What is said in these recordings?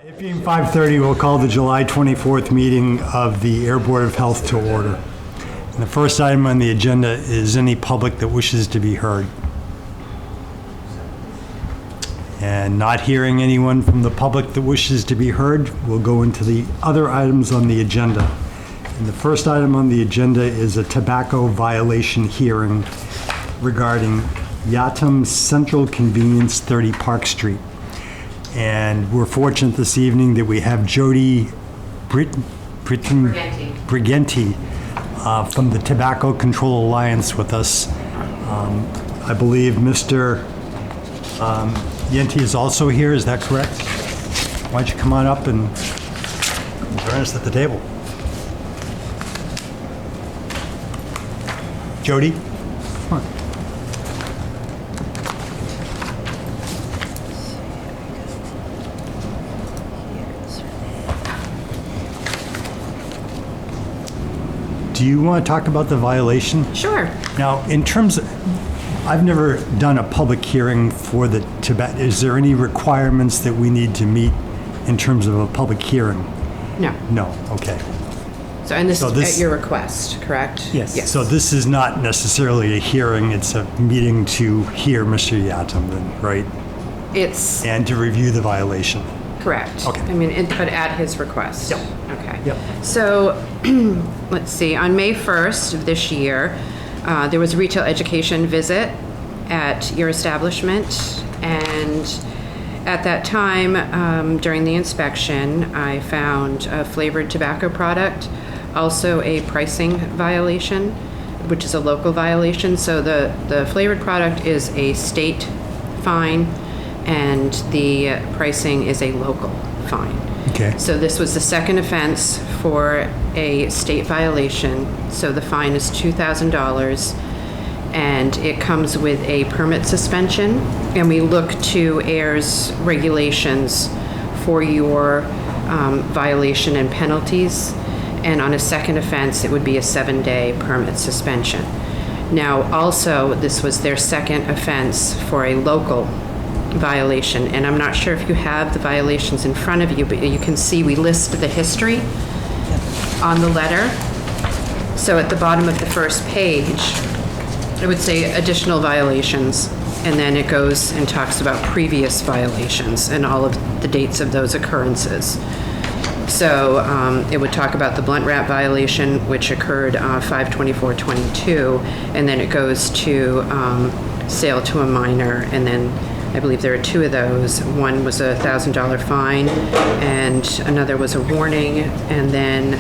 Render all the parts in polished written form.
It being 5:30, we'll call the July 24th meeting of the Ayer Board of Health to order. And the first item on the agenda is any public that wishes to be heard. And not hearing anyone from the public that wishes to be heard, we'll go into the other items on the agenda. And the first item on the agenda is a tobacco violation hearing regarding Yatum Central Convenience, 30 Park Street. And we're fortunate this evening that we have Jody Brigenti from the Tobacco Control Alliance with us. I believe Mr. Yenti is also here, is that correct? Why don't you come on up and join us at the table. Jody? Come on. Do you want to talk about the violation? Sure. Now, in terms of, I've never done a public hearing for the tobacco. Is there any requirements that we need to meet in terms of a public hearing? No. No, okay. And this So is this- at your request, correct? Yes. So this is not necessarily a hearing, it's a meeting to hear Mr. Yatum, then, right? It's And to review the violation. correct. Okay. I mean, but at his request. Yep. Okay. Yep. So, let's see, on May 1st of this year, there was a retail education visit at your establishment, and at that time, during the inspection, I found a flavored tobacco product, also a pricing violation, which is a local violation. So the flavored product is a state fine, and the pricing is a local fine. Okay. So this was the second offense for a state violation. So the fine is $2,000, and it comes with a permit suspension. And we look to Ayer's regulations for your violation and penalties. And on a second offense, it would be a 7-day permit suspension. Now, also, this was their second offense for a local violation, and I'm not sure if you have the violations in front of you, but you can see we list the history on the letter. So at the bottom of the first page, it would say additional violations, and then it goes and talks about previous violations and all of the dates of those occurrences. So it would talk about the blunt wrap violation, which occurred 5/24/22, and then it goes to sale to a minor, and then I believe there are two of those. One was a $1,000 fine, and another was a warning, and then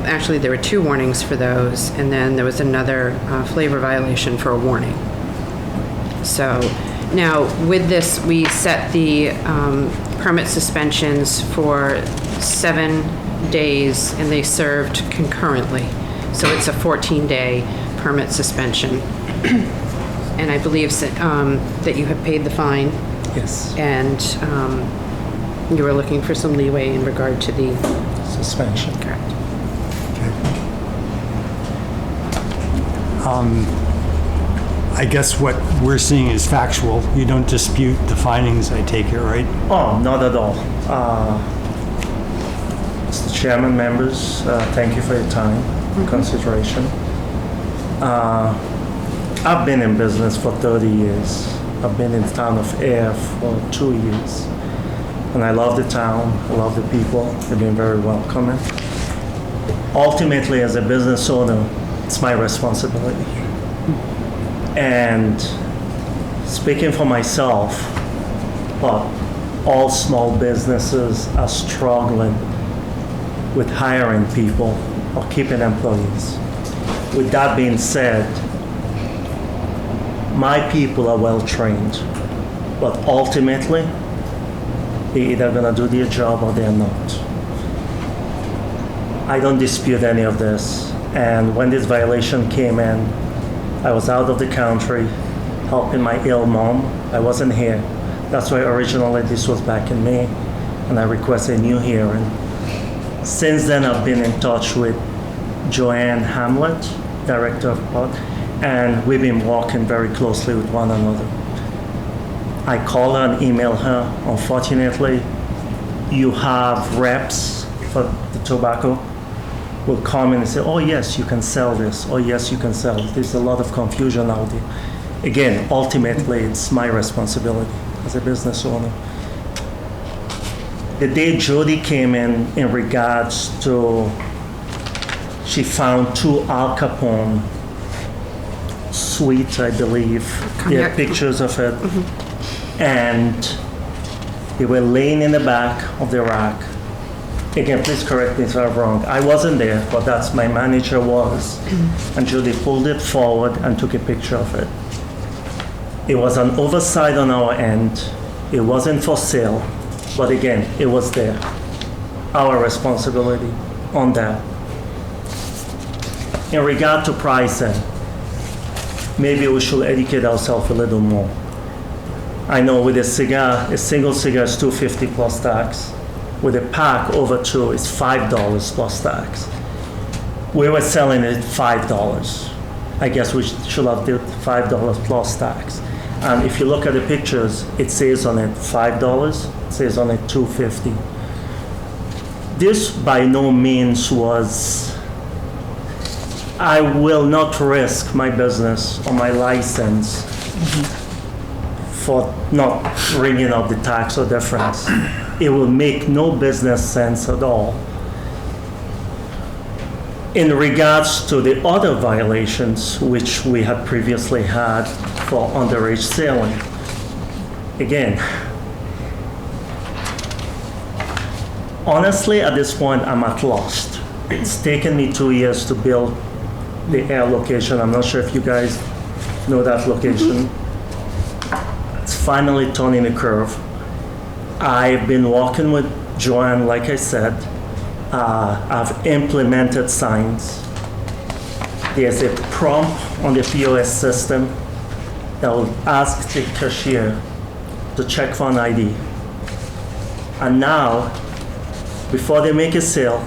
actually there were two warnings for those, and then there was another flavor violation for a warning. So now with this, we set the permit suspensions for 7 days, and they served concurrently. So it's a 14-day permit suspension. And I believe that you have paid the fine, Yes, and you were looking for some leeway in regard to the, suspension. correct. I guess what we're seeing is factual. You don't dispute the findings, I take it, right? Oh, not at all. Mr. Chairman, members, thank you for your time and consideration. I've been in business for 30 years. I've been in the town of Ayer for 2 years. And I love the town, I love the people. They've been very welcoming. Ultimately, as a business owner, it's my responsibility. And speaking for myself, but all small businesses are struggling with hiring people or keeping employees. With that being said, my people are well trained, but ultimately, they're either gonna do their job or they're not. I don't dispute any of this. And when this violation came in, I was out of the country helping my ill mom. I wasn't here. That's why originally this was back in May, and I requested a new hearing. Since then, I've been in touch with Joanne Hamlet, Director of Park, and we've been working very closely with one another. I call her and email her. Unfortunately, you have reps for the tobacco will come in and say, oh yes, you can sell this, oh yes, you can sell this. There's a lot of confusion out there. Again, ultimately, it's my responsibility as a business owner. The day Jody came in regards to, she found 2 Al Capone suites, I believe. There are pictures of it. And they were laying in the back of the rack. Again, please correct me if I'm wrong. I wasn't there, but that's my manager was. And Judy pulled it forward and took a picture of it. It was an oversight on our end. It wasn't for sale, but again, it was there. Our responsibility on that. In regard to pricing, maybe we should educate ourselves a little more. I know with a cigar, a single cigar is $2.50 plus tax. With a pack over 2, it's $5 plus tax. We were selling it $5. I guess we should have did $5 plus tax. And if you look at the pictures, it says on it $5, it says on it $2.50. This by no means was, I will not risk my business or my license for not ringing up the tax or difference. It will make no business sense at all. In regards to the other violations which we had previously had for underage selling, again, honestly at this point I'm at lost. It's taken me 2 years to build the Ayer location. I'm not sure if you guys know that location. It's finally turning a curve. I've been working with Joanne, like I said. I've implemented signs. There's a prompt on the POS system that will ask the cashier to check for an ID. And now, before they make a sale,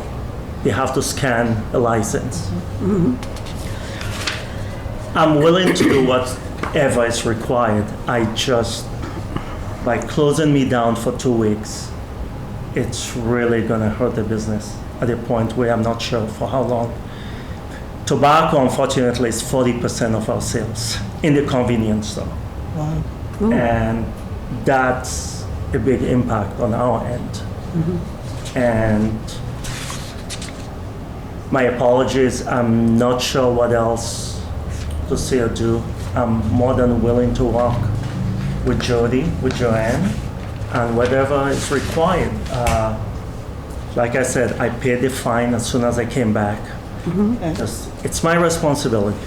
they have to scan a license. I'm willing to do whatever is required. I just, by closing me down for 2 weeks, it's really gonna hurt the business at a point where I'm not sure for how long. Tobacco, unfortunately, is 40% of our sales in the convenience store. Wow. And that's a big impact on our end. And my apologies, I'm not sure what else to say or do. I'm more than willing to work with Jody, with Joanne, and whatever is required. Like I said, I paid the fine as soon as I came back. It's my responsibility,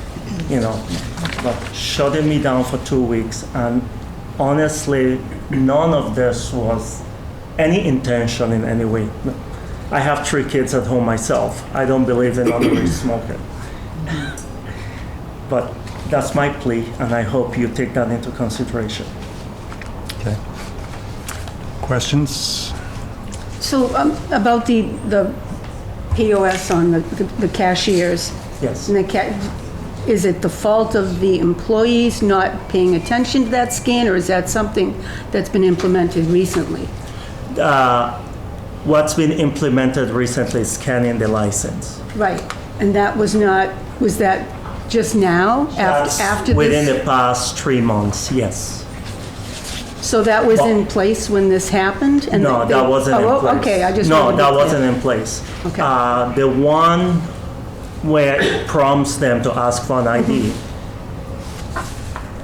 you know. But shutting me down for 2 weeks, and honestly, none of this was any intention in any way. I have 3 kids at home myself. I don't believe in underage smoking. But that's my plea, and I hope you take that into consideration. Okay. Questions? So about the POS on the cashiers, Yes. and is it the fault of the employees not paying attention to that scan, or is that something that's been implemented recently? What's been implemented recently is scanning the license. Right, and that was that just now, That's after within this? the past 3 months, yes. So that was in place when this happened? And No, that wasn't in place. Okay, I just No, wanted to that be wasn't clear. in place. Okay. The one where it prompts them to ask for an ID,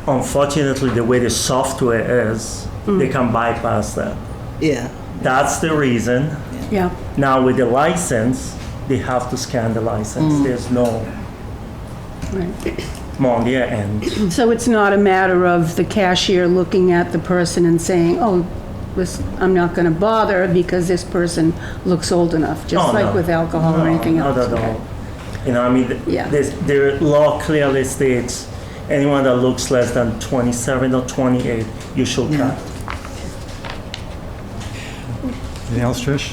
unfortunately, the way the software is, they can bypass that. Yeah. That's the reason. Yeah, Now with the license, they have to scan the license. There's no right. more on their end. So it's not a matter of the cashier looking at the person and saying, oh, I'm not going to bother because this person looks old enough, just Oh, like no. with alcohol or anything else? Not at all. You know, I mean, Yeah. the law clearly states anyone that looks less than 27 or 28, you should cut. Anything else, Trish?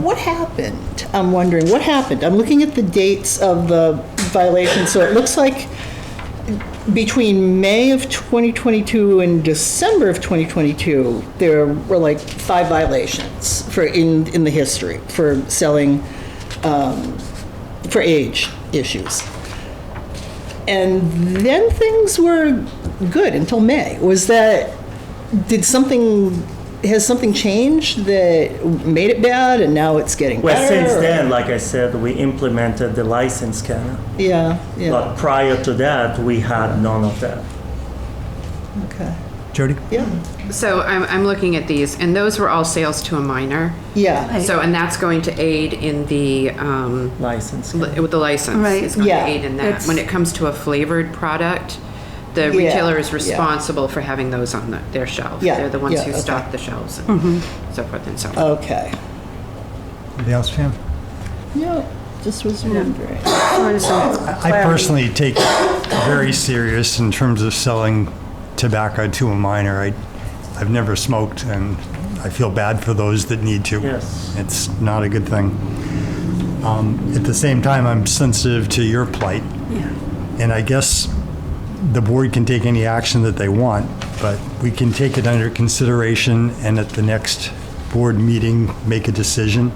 What happened? I'm wondering, what happened? I'm looking at the dates of the violation, so it looks like between May of 2022 and December of 2022, there were like 5 violations in the history for selling for age issues. And then things were good until May. Has something changed that made it bad and now it's getting better? Well, since then, like I said, we implemented the license scanner. Yeah. But prior to that, we had none of that. Okay. Jody? Yeah. So I'm looking at these, and those were all sales to a minor. Yeah. So, and that's going to aid in the, License. with the license. Right. It's going Yeah. to aid in that. It's- When it comes to a flavored product, the Yeah, retailer is yeah. responsible for having those on their shelf. Yeah, They're the ones yeah, who okay. stock the shelves and so forth and so on. Okay. Anything else, Pam? Yeah, just was wondering. I personally take it very serious in terms of selling tobacco to a minor. I've never smoked, and I feel bad for those that need to. Yes. It's not a good thing. At the same time, I'm sensitive to your plight. Yeah. And I guess the board can take any action that they want, but we can take it under consideration and at the next board meeting, make a decision.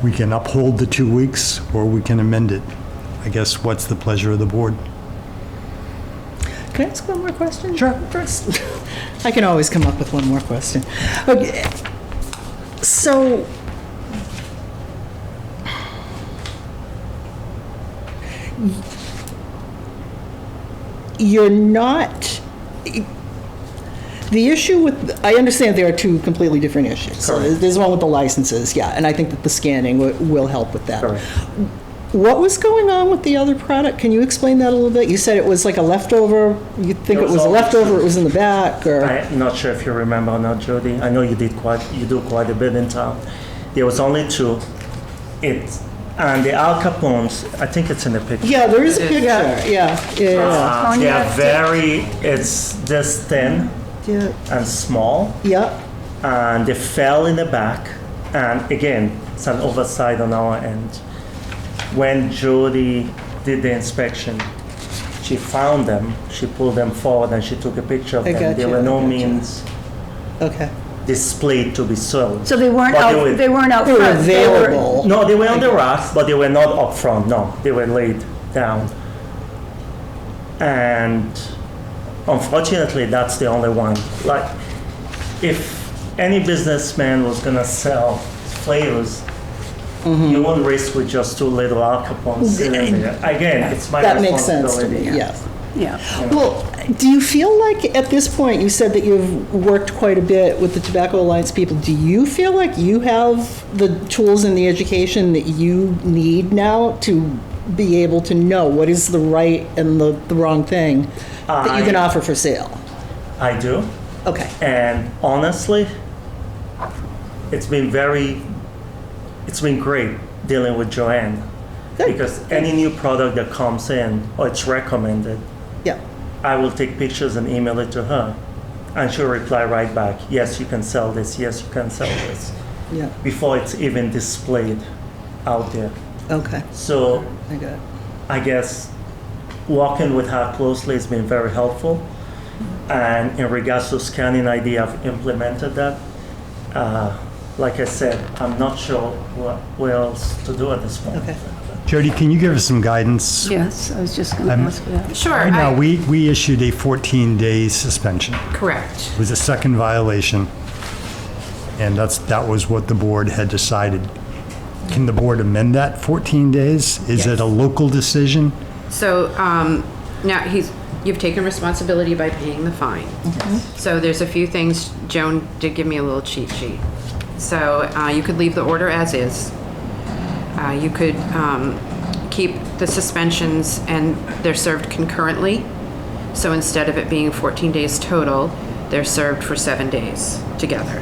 We can uphold the 2 weeks or we can amend it. I guess what's the pleasure of the board? Can I ask one more question? Sure. First, I can always come up with one more question. Okay. So, you're not, the issue with, I understand there are 2 completely different issues. So Correct. there's one with the licenses, yeah, and I think that the scanning will help with that. Correct. What was going on with the other product? Can you explain that a little bit? You said it was like a leftover. You think It it was was a all- leftover, it was in the back, or? I'm not sure if you remember or not, Jody. I know you do quite a bit in town. There was only 2. And the Al Capones, I think it's in the picture. Yeah, there is a picture, Yeah. yeah. They are Cognac. it's this thin Yeah, and small, yeah, and they fell in the back. And again, it's an oversight on our end. When Jody did the inspection, she found them, she pulled them forward and she took a picture of I them. got They you, were I no got you. means okay. displayed to be sold. So they weren't But out, they weren't out They were front. They were- available. No, they were on the racks, but they were not up front. No, they were laid down. And unfortunately, that's the only one. Like, if any businessman was gonna sell flavors, you won't risk with just 2 little Al Capones sitting there. Again, it's my That makes sense to responsibility. me, yeah. Yeah. Well, do you feel like at this point, you said that you've worked quite a bit with the Tobacco Alliance people, do you feel like you have the tools and the education that you need now to be able to know what is the right and the wrong thing that you can I- offer for sale? I do. Okay, And honestly, it's been great dealing with Joanne. Good. Because any new product that comes in or it's recommended, yeah, I will take pictures and email it to her. And she'll reply right back, yes, you can sell this, yes, you can sell this, yeah, before it's even displayed out there. okay, So I got it. I guess working with her closely has been very helpful. And in regards to scanning ID, I've implemented that. Like I said, I'm not sure what else to do at this point. Okay. Jody, can you give us some guidance? Yes, I was just going to ask that. Sure. Right now, we issued a 14-day suspension. Correct. It was a second violation, and that was what the board had decided. Can the board amend that 14 days? Is it a local decision? So now you've taken responsibility by paying the fine. So there's a few things. Joan did give me a little cheat sheet. So you could leave the order as is. You could keep the suspensions and they're served concurrently. So instead of it being 14 days total, they're served for 7 days together.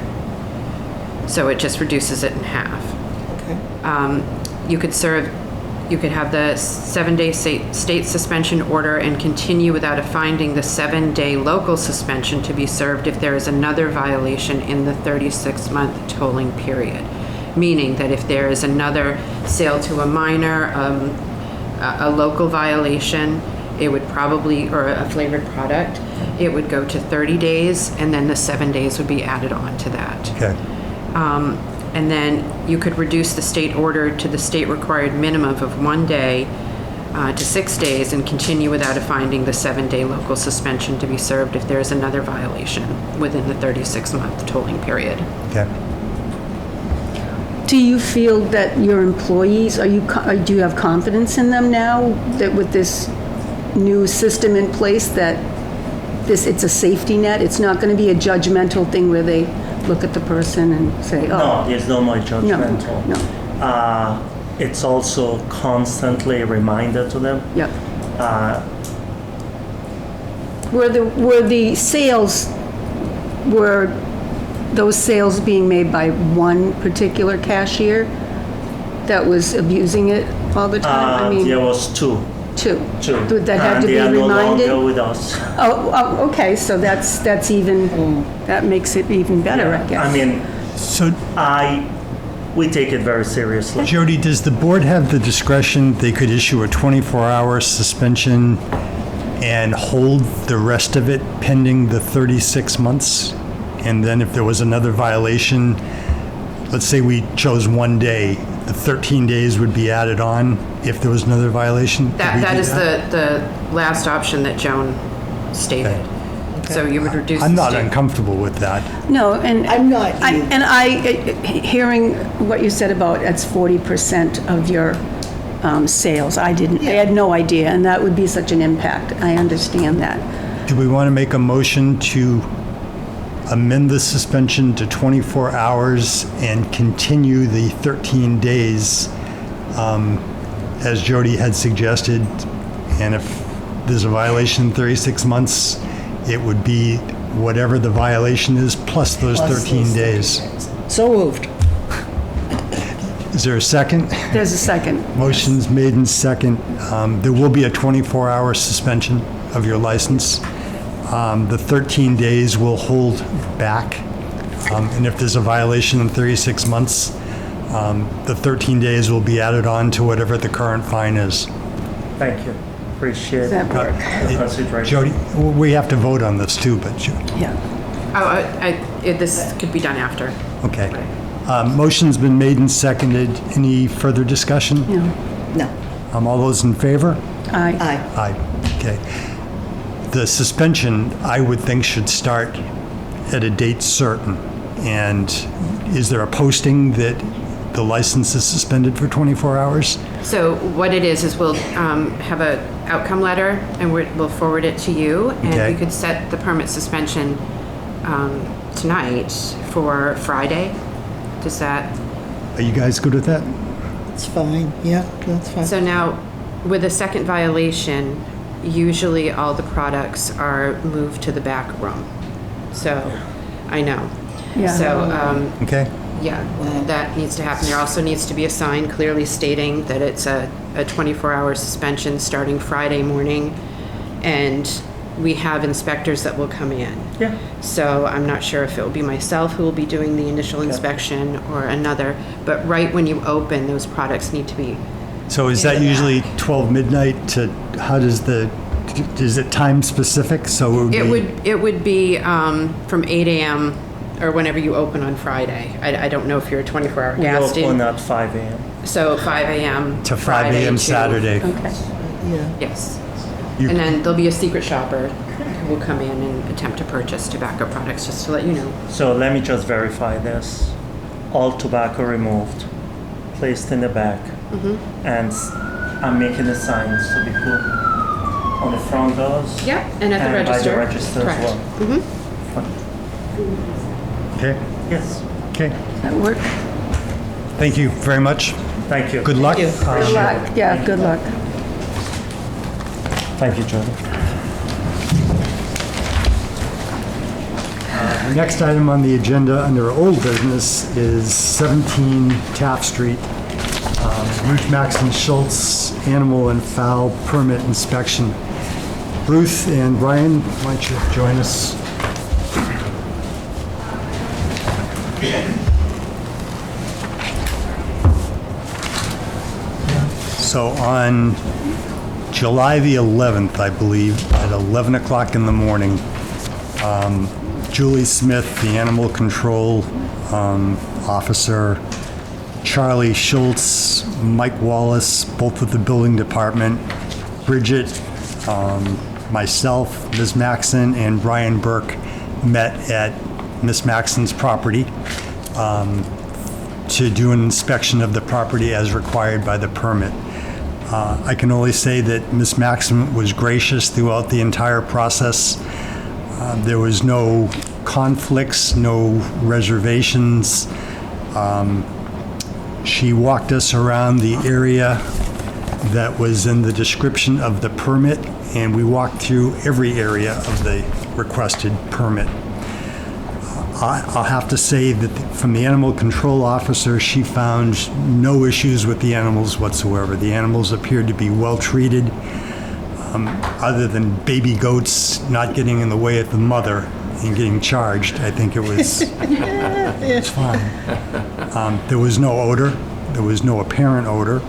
So it just reduces it in half. Okay. You could have the 7-day state suspension order and continue without a finding the 7-day local suspension to be served if there is another violation in the 36-month tolling period. Meaning that if there is another sale to a minor, a local violation, it would probably, or a flavored product, it would go to 30 days, and then the 7 days would be added on to that. Okay. And then you could reduce the state order to the state required minimum of 1 day to 6 days and continue without a finding the 7-day local suspension to be served if there is another violation within the 36-month tolling period. Okay. Do you feel that your employees, do you have confidence in them now that with this new system in place that it's a safety net? It's not going to be a judgmental thing where they look at the person and say, No, oh. there's no more judgmental. No. It's also constantly a reminder to them. Yeah. Were those sales being made by one particular cashier that was abusing it all the time? I mean, There was two. two. Two. That had And to be they are reminded? no longer with us. Oh, okay, so that's even, that makes it even better, I guess. I mean, So, we take it very seriously. Jody, does the board have the discretion, they could issue a 24-hour suspension and hold the rest of it pending the 36 months? And then if there was another violation, let's say we chose 1 day, the 13 days would be added on if there was another violation? Could we That do is the last option that Joan stated. Okay. So you would reduce. I'm the not state- uncomfortable with that. No, and. I'm not either. Hearing what you said about it's 40% of your sales, I had no idea, and that would be such an impact. I understand that. Do we want to make a motion to amend the suspension to 24 hours and continue the 13 days, as Jody had suggested? And if there's a violation in 36 months, it would be whatever the violation is plus those 13 days. So moved. Is there a second? There's a second. Motion's made and second. There will be a 24-hour suspension of your license. The 13 days will hold back. And if there's a violation in 36 months, the 13 days will be added on to whatever the current fine is. Thank you. Appreciate Does that work? the consideration. Jody, we have to vote on this too, but, Yeah. This could be done after. okay. Motion's been made and seconded. Any further discussion? No. No. All those in favor? Aye. Aye. Aye. Okay. The suspension, I would think, should start at a date certain. And is there a posting that the license is suspended for 24 hours? So what it is we'll have a outcome letter, and we'll forward it to you, and Okay. we could set the permit suspension tonight for Friday. Does that? Are you guys good with that? It's fine. Yeah, that's fine. So now, with a second violation, usually all the products are moved to the back room. So, I know. Yeah. So, Okay. yeah, that needs to happen. There also needs to be a sign clearly stating that it's a 24-hour suspension starting Friday morning, and we have inspectors that will come in. Yeah. So I'm not sure if it will be myself who will be doing the initial inspection or another, but right when you open, those products need to be. So is that usually 12 midnight to, how does is it time specific? So It would be from 8 a.m. or whenever you open on Friday. I don't know if you're a 24-hour We gas open station. at 5 a.m. So 5 a.m. to 5 Friday a.m. to- Saturday? Okay. Yeah. Yes. You- And then there'll be a secret shopper who will come in and attempt to purchase tobacco products, just to let you know. So let me just verify this. All tobacco removed, placed in the back, and I'm making the signs to be put on the front doors. Yep, and at the register. by the register Correct. as well. Okay, Yes, okay. That work? Thank you very much. thank you. Good luck. Thank you. Good luck. Yeah, good luck. Thank you, Jody. The next item on the agenda under old business is 17 Taft Street. Ruth Maxon Schultz, animal and fowl permit inspection. Ruth and Brian, why don't you join us? So on July the 11th, I believe, at 11 o'clock in the morning, Julie Smith, the animal control officer, Charlie Schultz, Mike Wallace, both with the building department, Bridget, myself, Ms. Maxon, and Brian Burke met at Ms. Maxon's property to do an inspection of the property as required by the permit. I can only say that Ms. Maxon was gracious throughout the entire process. There was no conflicts, no reservations. She walked us around the area that was in the description of the permit, and we walked through every area of the requested permit. I'll have to say that from the animal control officer, she found no issues with the animals whatsoever. The animals appeared to be well treated, other than baby goats not getting in the way of the mother and getting charged. I think it was it's fine. There was no odor. There was no apparent odor.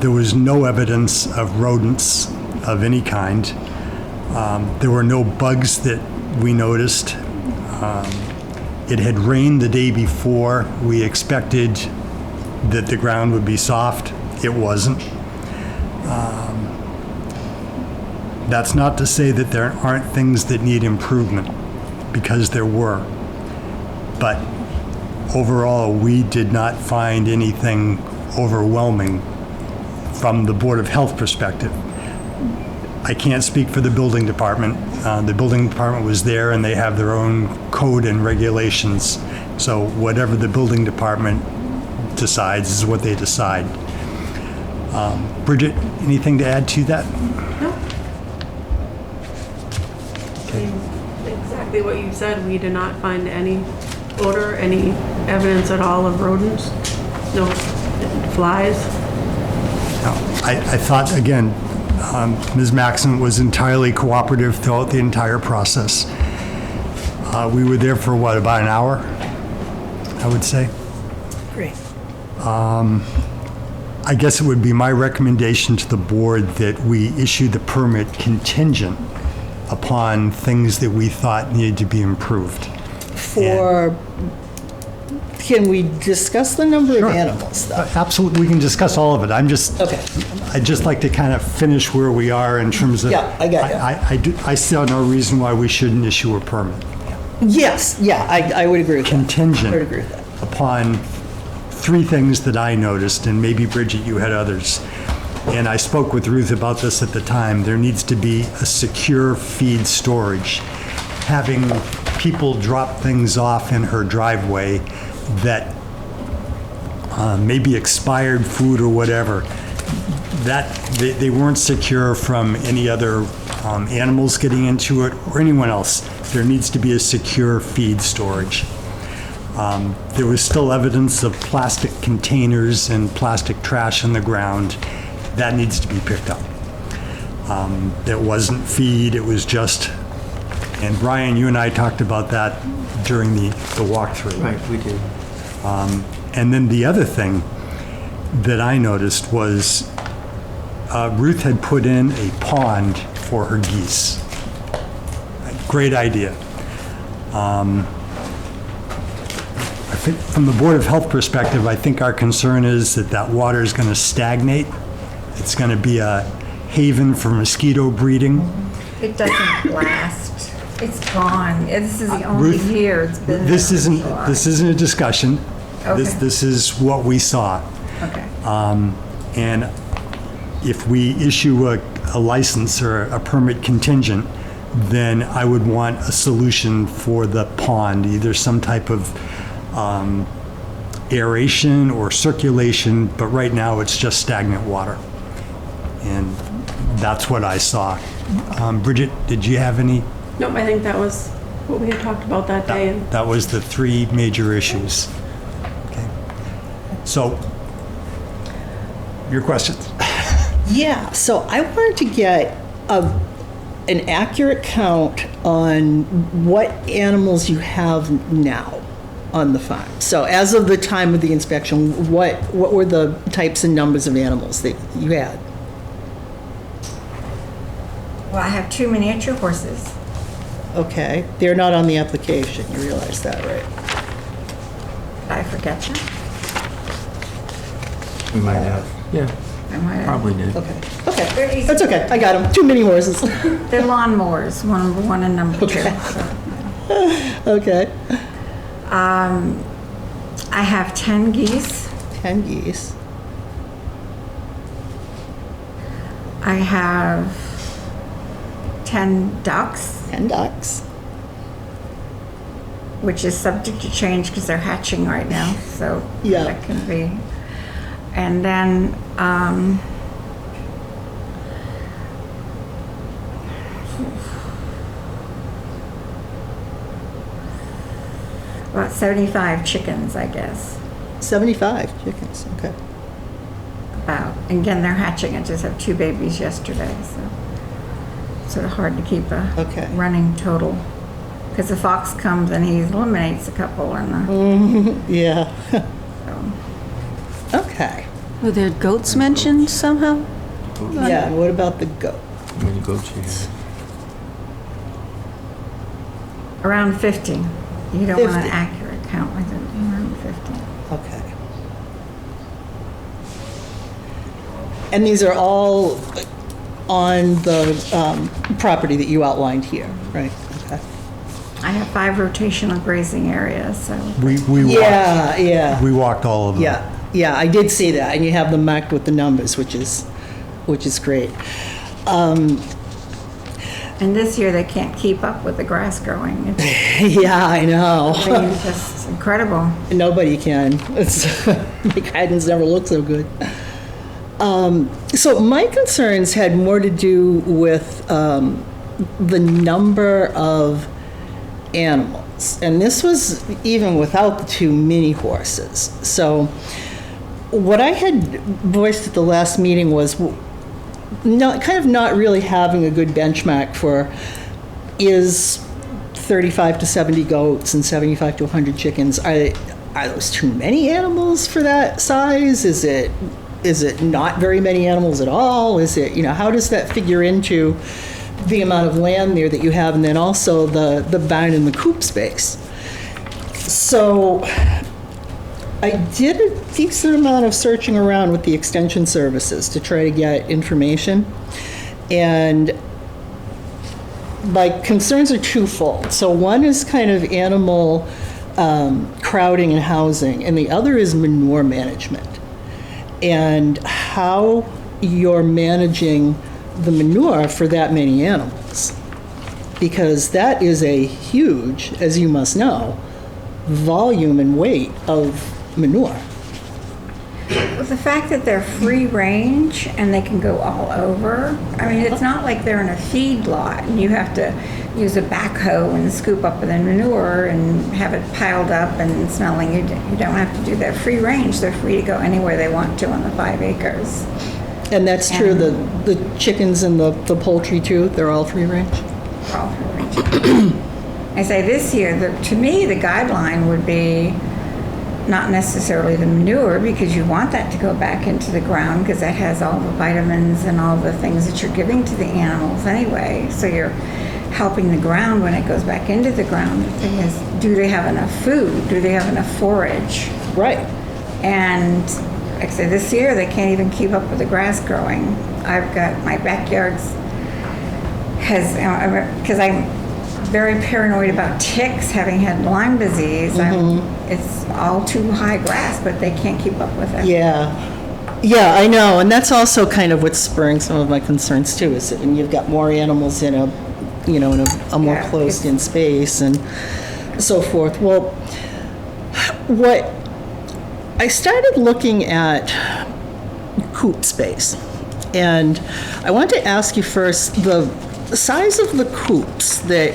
There was no evidence of rodents of any kind. There were no bugs that we noticed. It had rained the day before. We expected that the ground would be soft. It wasn't. That's not to say that there aren't things that need improvement, because there were. But overall, we did not find anything overwhelming from the Board of Health perspective. I can't speak for the building department. The building department was there, and they have their own code and regulations. So whatever the building department decides is what they decide. Bridget, anything to add to that? No. Exactly what you said. We did not find any odor, any evidence at all of rodents. No flies. No. I thought, again, Ms. Maxon was entirely cooperative throughout the entire process. We were there for, what, about an hour, I would say? Great. I guess it would be my recommendation to the board that we issue the permit contingent upon things that we thought needed to be improved. Can we discuss the number Sure. of animals, though? Absolutely, we can discuss all of it. Okay. I'd just like to kind of finish where we are in terms of. Yeah, I got you. I see no reason why we shouldn't issue a permit. Yes, yeah, I would agree with that. Contingent I would agree with that. upon three things that I noticed, and maybe Bridget, you had others. And I spoke with Ruth about this at the time. There needs to be a secure feed storage. Having people drop things off in her driveway that may be expired food or whatever, that they weren't secure from any other animals getting into it or anyone else. There needs to be a secure feed storage. There was still evidence of plastic containers and plastic trash in the ground. That needs to be picked up. It wasn't feed, it was just, and Brian, you and I talked about that during the walkthrough. Right, we did. And then the other thing that I noticed was Ruth had put in a pond for her geese. Great idea. I think from the Board of Health perspective, I think our concern is that that water is going to stagnate. It's going to be a haven for mosquito breeding. It doesn't last. It's gone. This is the only Ruth, year it's been there. This isn't a discussion. Okay. This is what we saw. Okay. And if we issue a license or a permit contingent, then I would want a solution for the pond, either some type of aeration or circulation, but right now it's just stagnant water. And that's what I saw. Bridget, did you have any? Nope, I think that was what we had talked about that day. And That was the three major issues. Okay. So, your questions? Yeah, so I wanted to get an accurate count on what animals you have now on the farm. So as of the time of the inspection, what were the types and numbers of animals that you had? Well, I have 2 miniature horses. Okay, they're not on the application, you realize that, right? Did I forget that? We might have. Yeah, I might have. probably did. Okay, They're okay, easy. that's okay, I got them, 2 mini horses. They're lawnmowers, number 1 and number 2. So. Okay. I have 10 geese. 10 geese. I have 10 ducks, 10 ducks. which is subject to change because they're hatching right now, so Yeah. that can be. And then, about 75 chickens, I guess. 75 chickens, okay. About. And again, they're hatching. I just have 2 babies yesterday, so sort of hard to keep a Okay. running total. Because the fox comes and he eliminates a couple and Yeah, so. okay. Were there goats mentioned somehow? Yeah, and what about the goat? How many goats you have? Around 50. You don't want 50. an accurate count, like around 50. Okay. And these are all on the property that you outlined here, right? Okay. I have 5 rotational grazing areas, so. We Yeah. walked all of them. Yeah, I did see that, and you have them marked with the numbers, which is great. And this year they can't keep up with the grass growing. Yeah, I know. It's just incredible. Nobody can. It's, my gardens never look so good. So my concerns had more to do with the number of animals. And this was even without the 2 mini horses. So what I had voiced at the last meeting was not really having a good benchmark for is 35 to 70 goats and 75 to 100 chickens. Are those too many animals for that size? Is it not very many animals at all? Is it, how does that figure into the amount of land there that you have, and then also the barn and the coop space? So I did a decent amount of searching around with the extension services to try to get information, and my concerns are twofold. So one is kind of animal crowding and housing, and the other is manure management and how you're managing the manure for that many animals, because that is a huge, as you must know, volume and weight of manure. The fact that they're free range and they can go all over, I mean, it's not like they're in a feed lot and you have to use a backhoe and scoop up the manure and have it piled up and smelling. You don't have to do that. Free range, they're free to go anywhere they want to on the 5 acres. And that's true, the chickens and the poultry too, they're all free range? They're all free range. I say this year, to me, the guideline would be not necessarily the manure, because you want that to go back into the ground because that has all the vitamins and all the things that you're giving to the animals anyway. So you're helping the ground when it goes back into the ground. The thing is, do they have enough food? Do they have enough forage? Right. And like I said, this year they can't even keep up with the grass growing. I've got my backyards because I'm very paranoid about ticks, having had Lyme disease. It's all too high grass, but they can't keep up with it. Yeah, I know, and that's also kind of what's spurring some of my concerns too, is that when you've got more animals in a more Yeah, closed-in space and so forth. Well, what I started looking at coop space, and I want to ask you first the size of the coops that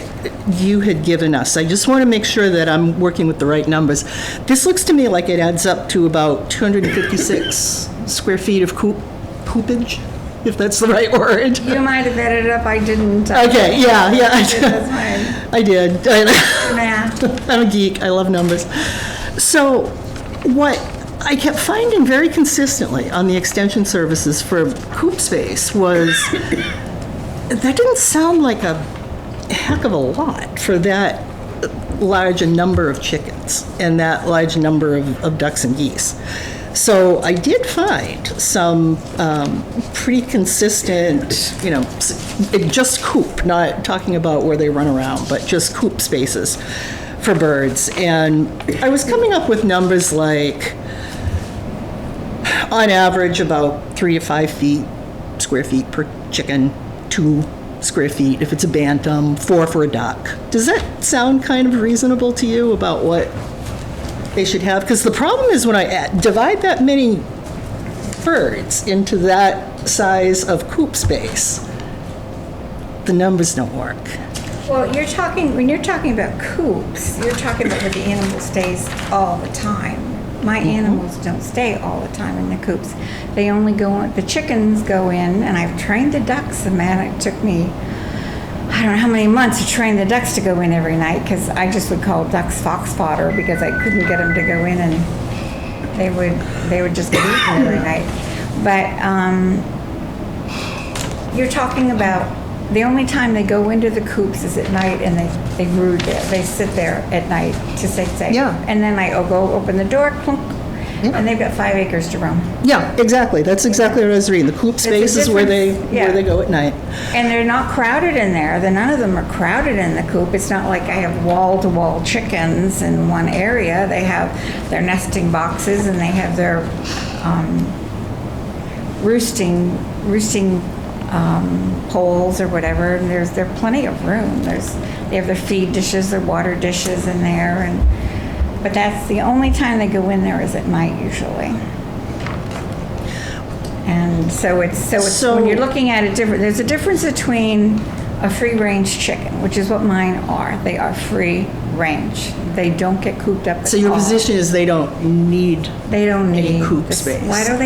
you had given us. I just want to make sure that I'm working with the right numbers. This looks to me like it adds up to about 256 square feet of coopage, if that's the right word. You might have edited it up. I didn't. Okay, yeah, That's fine. I did. Math. I'm a geek. I love numbers. So what I kept finding very consistently on the extension services for coop space was that didn't sound like a heck of a lot for that large a number of chickens and that large number of ducks and geese. So I did find some pretty consistent, just coop, not talking about where they run around, but just coop spaces for birds. And I was coming up with numbers like, on average, about 3 to 5 square feet per chicken, 2 square feet if it's a bantam, 4 for a duck. Does that sound kind of reasonable to you about what they should have? Because the problem is when I divide that many birds into that size of coop space, the numbers don't work. Well, when you're talking about coops, you're talking about where the animal stays all the time. My animals don't stay all the time in the coops. They only the chickens go in, and I've trained the ducks. It took me, I don't know how many months to train the ducks to go in every night, because I just would call ducks fox fodder because I couldn't get them to go in, and they would just get eaten every night. But you're talking about the only time they go into the coops is at night, and they brood there. They sit there at night to stay safe. Yeah. And then I go open the door, clunk, and they've got 5 acres to roam. Yeah, exactly. That's exactly what I was reading. The coop space is where they go at night. And they're not crowded in there. None of them are crowded in the coop. It's not like I have wall-to-wall chickens in one area. They have their nesting boxes, and they have their roosting poles or whatever, and there's plenty of room. They have their feed dishes, their water dishes in there, but that's the only time they go in there is at night usually. And so it's when you're looking at it different. There's a difference between a free-range chicken, which is what mine are. They are free range. They don't get cooped up. So your position is they don't need any coop space. Why do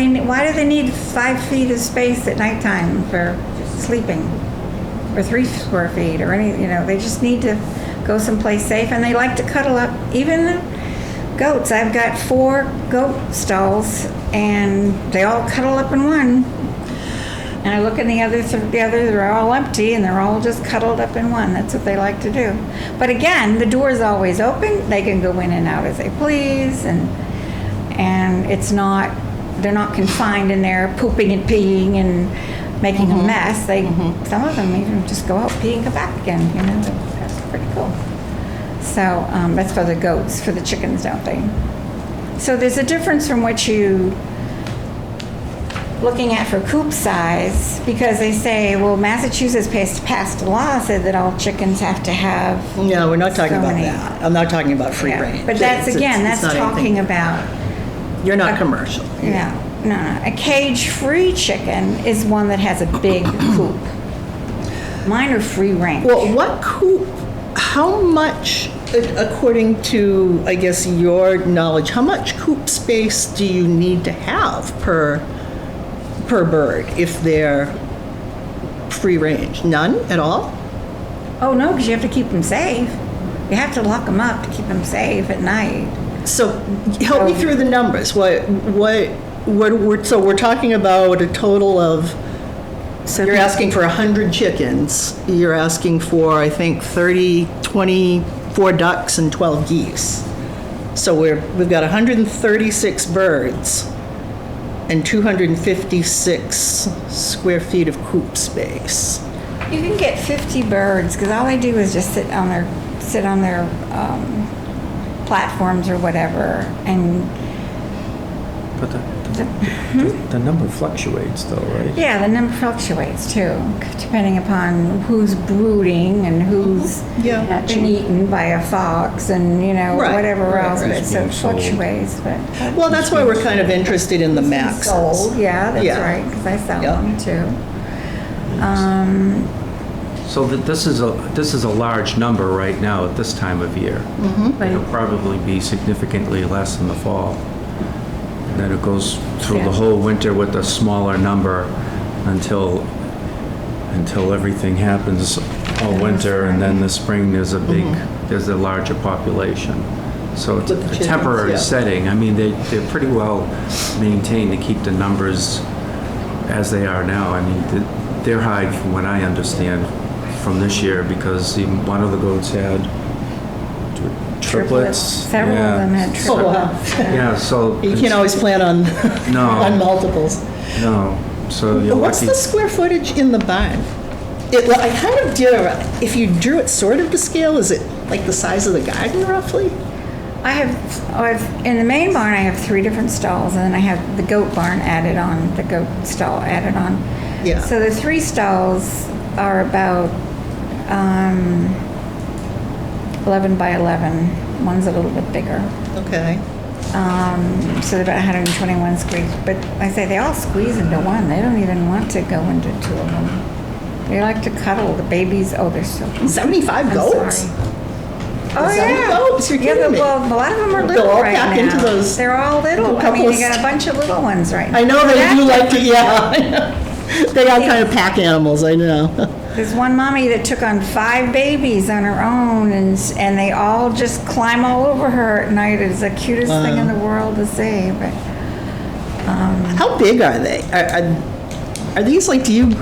they need 5 feet of space at nighttime for sleeping, or 3 square feet, or any? They just need to go someplace safe, and they like to cuddle up. Even the goats. I've got 4 goat stalls, and they all cuddle up in one. And I look in the other, they're all empty, and they're all just cuddled up in one. That's what they like to do. But again, the door is always open. They can go in and out as they please, and they're not confined in there pooping and peeing and making a mess. Some of them even just go out, pee, and come back again. That's pretty cool. So that's for the goats. For the chickens, don't they? So there's a difference from what you looking at for coop size, because they say, well, Massachusetts passed a law said that all chickens have to have. No, we're not talking so about many. that. I'm not talking about free range. But that's It's not talking anything. about. You're not commercial. No. A cage-free chicken is one that has a big coop. Mine are free range. Well, what coop? How much, according to, I guess, your knowledge, how much coop space do you need to have per bird if they're free range? None at all? Oh, no, because you have to keep them safe. You have to lock them up to keep them safe at night. So help me through the numbers. So we're talking about a total of, you're asking for 100 chickens. You're asking for, I think, 24 ducks and 12 geese. So we've got 136 birds and 256 square feet of coop space. You can get 50 birds, because all they do is just sit on their platforms or whatever, and But the number fluctuates though, right? yeah, the number fluctuates too, depending upon who's brooding and who's been eaten by a fox, and whatever else. Right. But so it Being sold. fluctuates. But Well, that's why we're kind of interested in the max. sold, yeah, that's Yeah. right, because I sell Yeah. them too. So this is a large number right now at this time of year. It'll probably be significantly less in the fall. And then it goes through the whole winter with a smaller number until everything happens all winter, and then the spring there's a larger population. So it's With the a chickens, temporary yeah. setting. I mean, they're pretty well maintained to keep the numbers as they are now. I mean, They're high from what I understand from this year because one of the goats had triplets. Several of them had triplets. Oh, wow. Yeah, so. You can't always plan on, No. on multiples. No, so you're What's lucky. the square footage in the barn? I kind of did, if you drew it sort of to scale, is it like the size of the garden roughly? In the main barn, I have 3 different stalls, and then I have the goat barn added on, the goat stall added on. Yeah. So the 3 stalls are about 11 by 11. One's a little bit bigger. Okay. So they're about 121 squeeze. But I say they all squeeze into one. They don't even want to go into 2 of them. They like to cuddle. The babies, oh, they're so 75 I'm goats? sorry. Oh, 70 yeah. goats? You're kidding me. Well, a lot of them are They'll little all right pack now. into those They're all little. I couple mean, of you got a bunch of little ones right now. I know they do like to, yeah. They are kind of pack animals, I know. There's one mommy that took on 5 babies on her own, and they all just climb all over her at night. It's the cutest thing in the world to see. But How big are they? Are these like, do you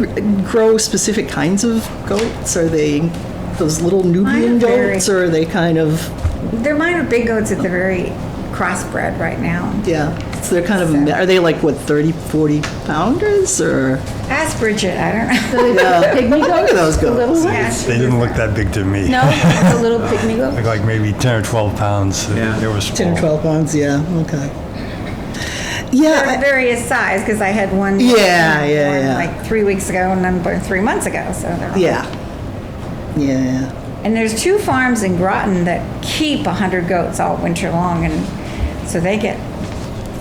grow specific kinds of goats? Are they those little Nubian Mine are very- goats, or are they kind of, they're mine are big goats that they're very crossbred right now. yeah, so they're kind of, are they like, what, 30, 40 pounders, or? Ask Bridget, I don't know. Yeah. Pygmy Look goats? at those The little goats. ones? Yeah, They didn't look that big to me. No, the little pygmy goats? Like maybe 10 or 12 pounds. Yeah. They were small. 10 or 12 pounds, yeah, okay. They're Yeah, various size, because I had one Yeah, born yeah, yeah. like 3 weeks ago, and then born 3 months ago, so they're all- yeah. And there's 2 farms in Groton that keep 100 goats all winter long, and so they get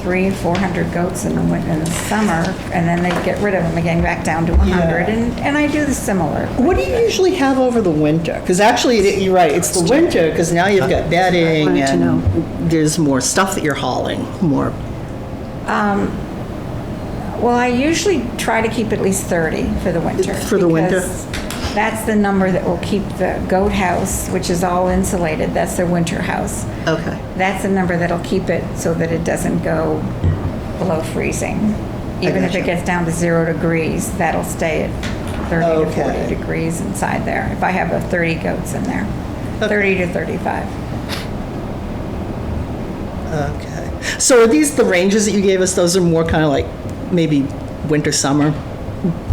300-400 goats in the summer, and then they get rid of them again, back down to 100, and I do the similar. What do you usually have over the winter? Because actually, you're right, it's the winter, because now you've got bedding, wanted to and there's more stuff that you're hauling, more. Well, I usually try to keep at least 30 for the winter. For the winter? because that's the number that will keep the goat house, which is all insulated, that's their winter house. Okay. That's the number that'll keep it so that it doesn't go below freezing. Even if gotcha. it gets down to 0 degrees, that'll stay at 30 to Okay. 40 degrees inside there, if I have 30 goats in there. 30 to 35. Okay. So are these the ranges that you gave us? Those are more kind of like maybe winter, summer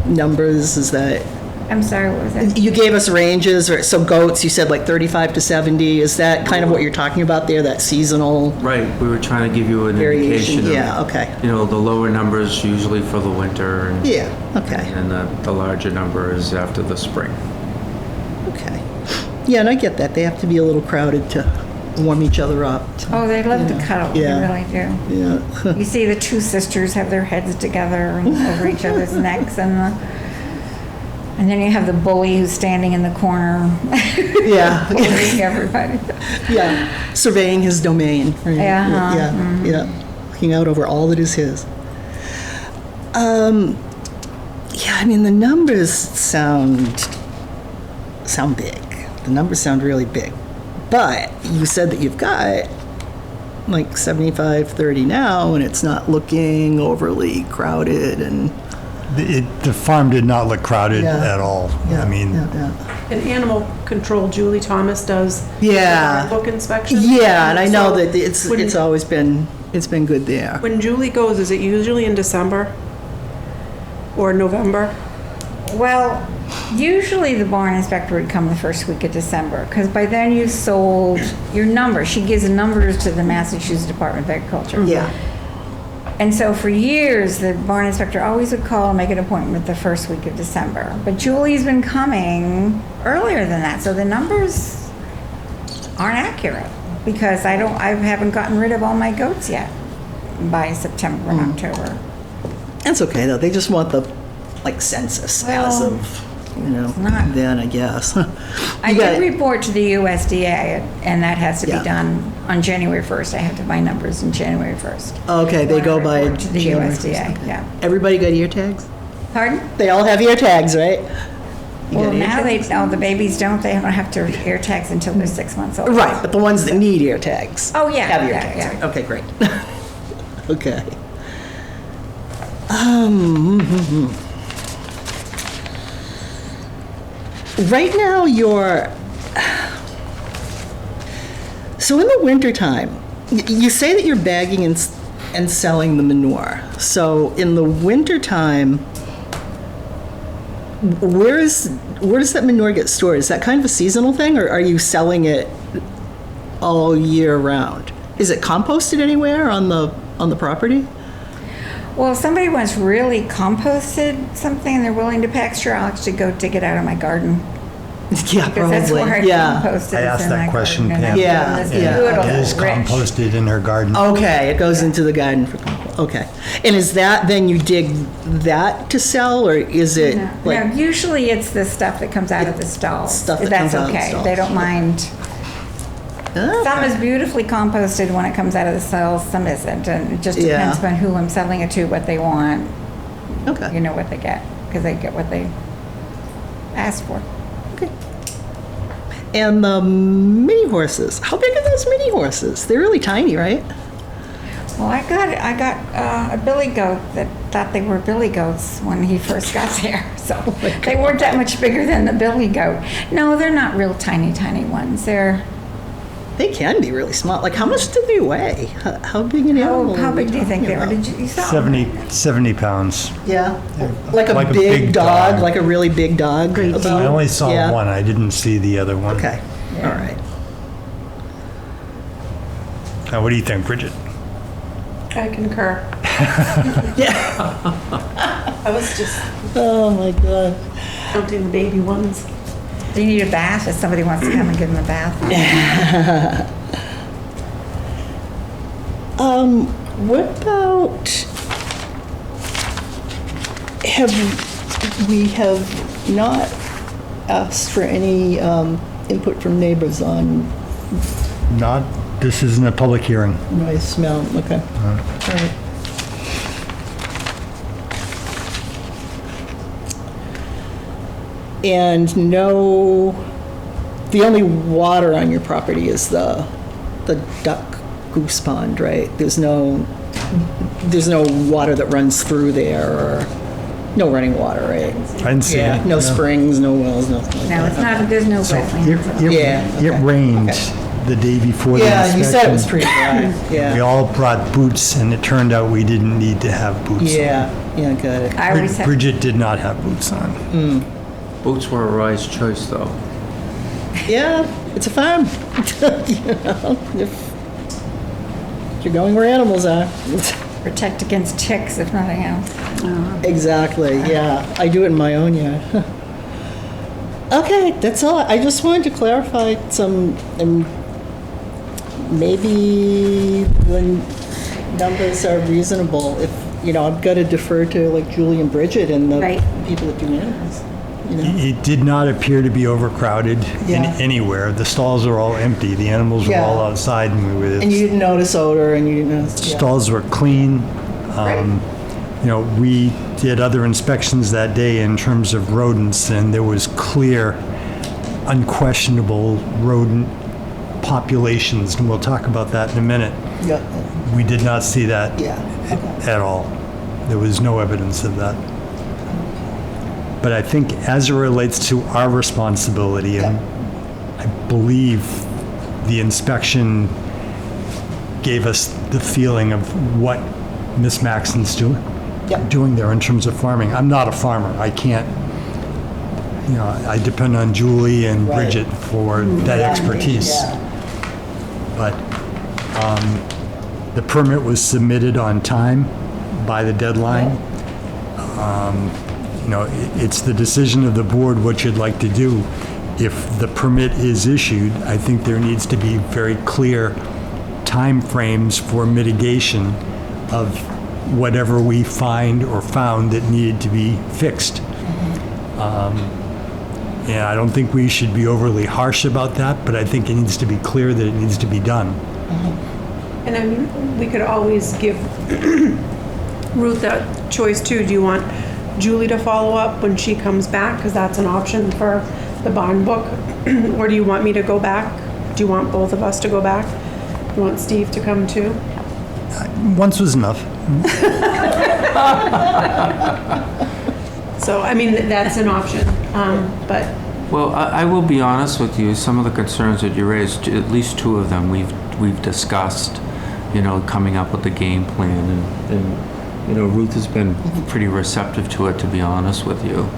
numbers? Is that, I'm sorry, what was that? you gave us ranges, or so goats, you said like 35 to 70. Is that kind of what you're talking about there, that seasonal? Right, we were trying to give you an Variation, indication of. yeah, okay. You know, the lower numbers usually for the winter. And, Yeah, okay. And the larger number is after the spring. Okay. Yeah, and I get that. They have to be a little crowded to warm each other up. Oh, they love to cuddle, Yeah. they really do. Yeah. You see the 2 sisters have their heads together and over each other's necks, and then you have the bully who's standing in the corner, Yeah. bullying everybody. Yeah. Surveying his domain. Right? Yeah, Yeah. Yeah. Looking out over all that is his. Yeah, I mean, the numbers sound big. The numbers sound really big. But you said that you've got like 75-30 now, and it's not looking overly crowded, and The farm did not look crowded Yeah. at all. yeah, I mean, yeah. In animal control, Julie Thomas does Yeah. the book inspection. Yeah, and I know So that it's when- always been good there. When Julie goes, is it usually in December or November? Well, usually the barn inspector would come the first week of December, because by then you've sold your number. She gives numbers to the Massachusetts Department of Agriculture. Yeah. And so for years, the barn inspector always would call and make an appointment the first week of December. But Julie's been coming earlier than that, so the numbers aren't accurate, because I haven't gotten rid of all my goats yet by September and October. That's okay, though. They just want the, like, census as Well, of, you know, not- then, I guess. I You got did it. report to the USDA, and that has to be Yeah. done on January 1st. I have to buy numbers in January 1st. Okay, they go by Report to the January USDA, 1st, okay. yeah. Everybody got ear tags? Pardon? They all have ear tags, right? You Well, got ear now tags? the babies don't. They don't have to ear tags until they're 6 months old. Right, but the ones that need ear tags. Oh, yeah, Have ear yeah, tags. yeah. Right? Okay, great. Okay. right now so in the wintertime, you say that you're bagging and selling the manure. So in the wintertime, where does that manure get stored? Is that kind of a seasonal thing, or are you selling it all year round? Is it composted anywhere on the property? Well, if somebody wants really composted something and they're willing to pay extra, I'll actually go dig it out of my garden. Yeah, Because that's where I probably. Yeah. compost it. I is asked in that my question, garden, Pam. and Yeah, I'm doing this yeah. beautiful, It is rich. composted in her garden. Okay, it goes into the garden for compost. Okay, and is that then you dig that to sell, or is it like? No, usually it's the stuff that comes out of the stalls. Stuff that That's comes out of the okay. stalls. They don't mind. Okay. Some is beautifully composted when it comes out of the cells, some isn't. And it just depends Yeah. on who I'm selling it to, what they want, Okay. you know, what they get. Because they get what they ask for. Okay. And the mini horses, how big are those mini horses? They're really tiny, right? Well, I got a billy goat that thought they were billy goats when he first got there. So they weren't that much bigger than the billy goat. No, they're not real tiny ones. They can be really small. Like, how much do they weigh? How big an animal? How are we big do you think talking they were? about? Did you saw them? 70 pounds. Yeah, like a Like a big big dog, dog. like a really big dog. about- I only saw Yeah. one. I didn't see the other one. Okay, Yeah. all right. Now, what do you think, Bridget? I concur. I was just Oh my God. counting the baby ones. Do you need a bath if somebody wants to come and give them a bath? What about, we have not asked for any input from neighbors on Not, this isn't a public hearing. noise, smell, okay. All right. And no, the only water on your property is the duck goose pond, right? There's no water that runs through there, or no running water, right? I didn't see Yeah, it. no springs, no wells, nothing like No, that. it's not, there's no So wetlands. it okay. rained the day before the Yeah, inspection. you said it was pretty dry, We yeah. all brought boots, and it turned out we didn't need to have boots on. Yeah, got it. I always have, Bridget did not have boots on. Boots were a wise choice, though. Yeah, it's a farm. You know, if you're going where animals are. protect against ticks if nothing else. Exactly, yeah. I do it in my own yard. Okay, that's all. I just wanted to clarify some, and maybe when numbers are reasonable, if, you know, I've got to defer to like Julie and Bridget and the Right. people that do animals, you know? It did not appear to be overcrowded Yeah. anywhere. The stalls are all empty. The animals were Yeah. all outside, and we were. And you didn't notice odor, and you didn't notice, yeah. Stalls were clean. You know, we did other inspections that day in terms of rodents, and there was clear, unquestionable rodent populations, and we'll talk about that in a minute. Yeah, We did not see that yeah, okay. at all. There was no evidence of that. But I think as it relates to our responsibility, and I believe the inspection gave us the feeling of what Ms. Maxon's Yep. doing there in terms of farming. I'm not a farmer. I can't, you know, I depend on Julie and Right. Bridget for that Yeah, expertise. yeah. But the permit was submitted on time by the deadline. You know, it's the decision of the board what you'd like to do. If the permit is issued, I think there needs to be very clear timeframes for mitigation of whatever we find or found that needed to be fixed. And I don't think we should be overly harsh about that, but I think it needs to be clear that it needs to be done. And I mean, we could always give Ruth that choice too. Do you want Julie to follow up when she comes back? Because that's an option for the bond book. Or do you want me to go back? Do you want both of us to go back? Do you want Steve to come too? Once was enough. So, I mean, that's an option. But Well, I will be honest with you, some of the concerns that you raised, at least two of them, we've discussed, coming up with the game plan, and Ruth has been pretty receptive to it, to be honest with you.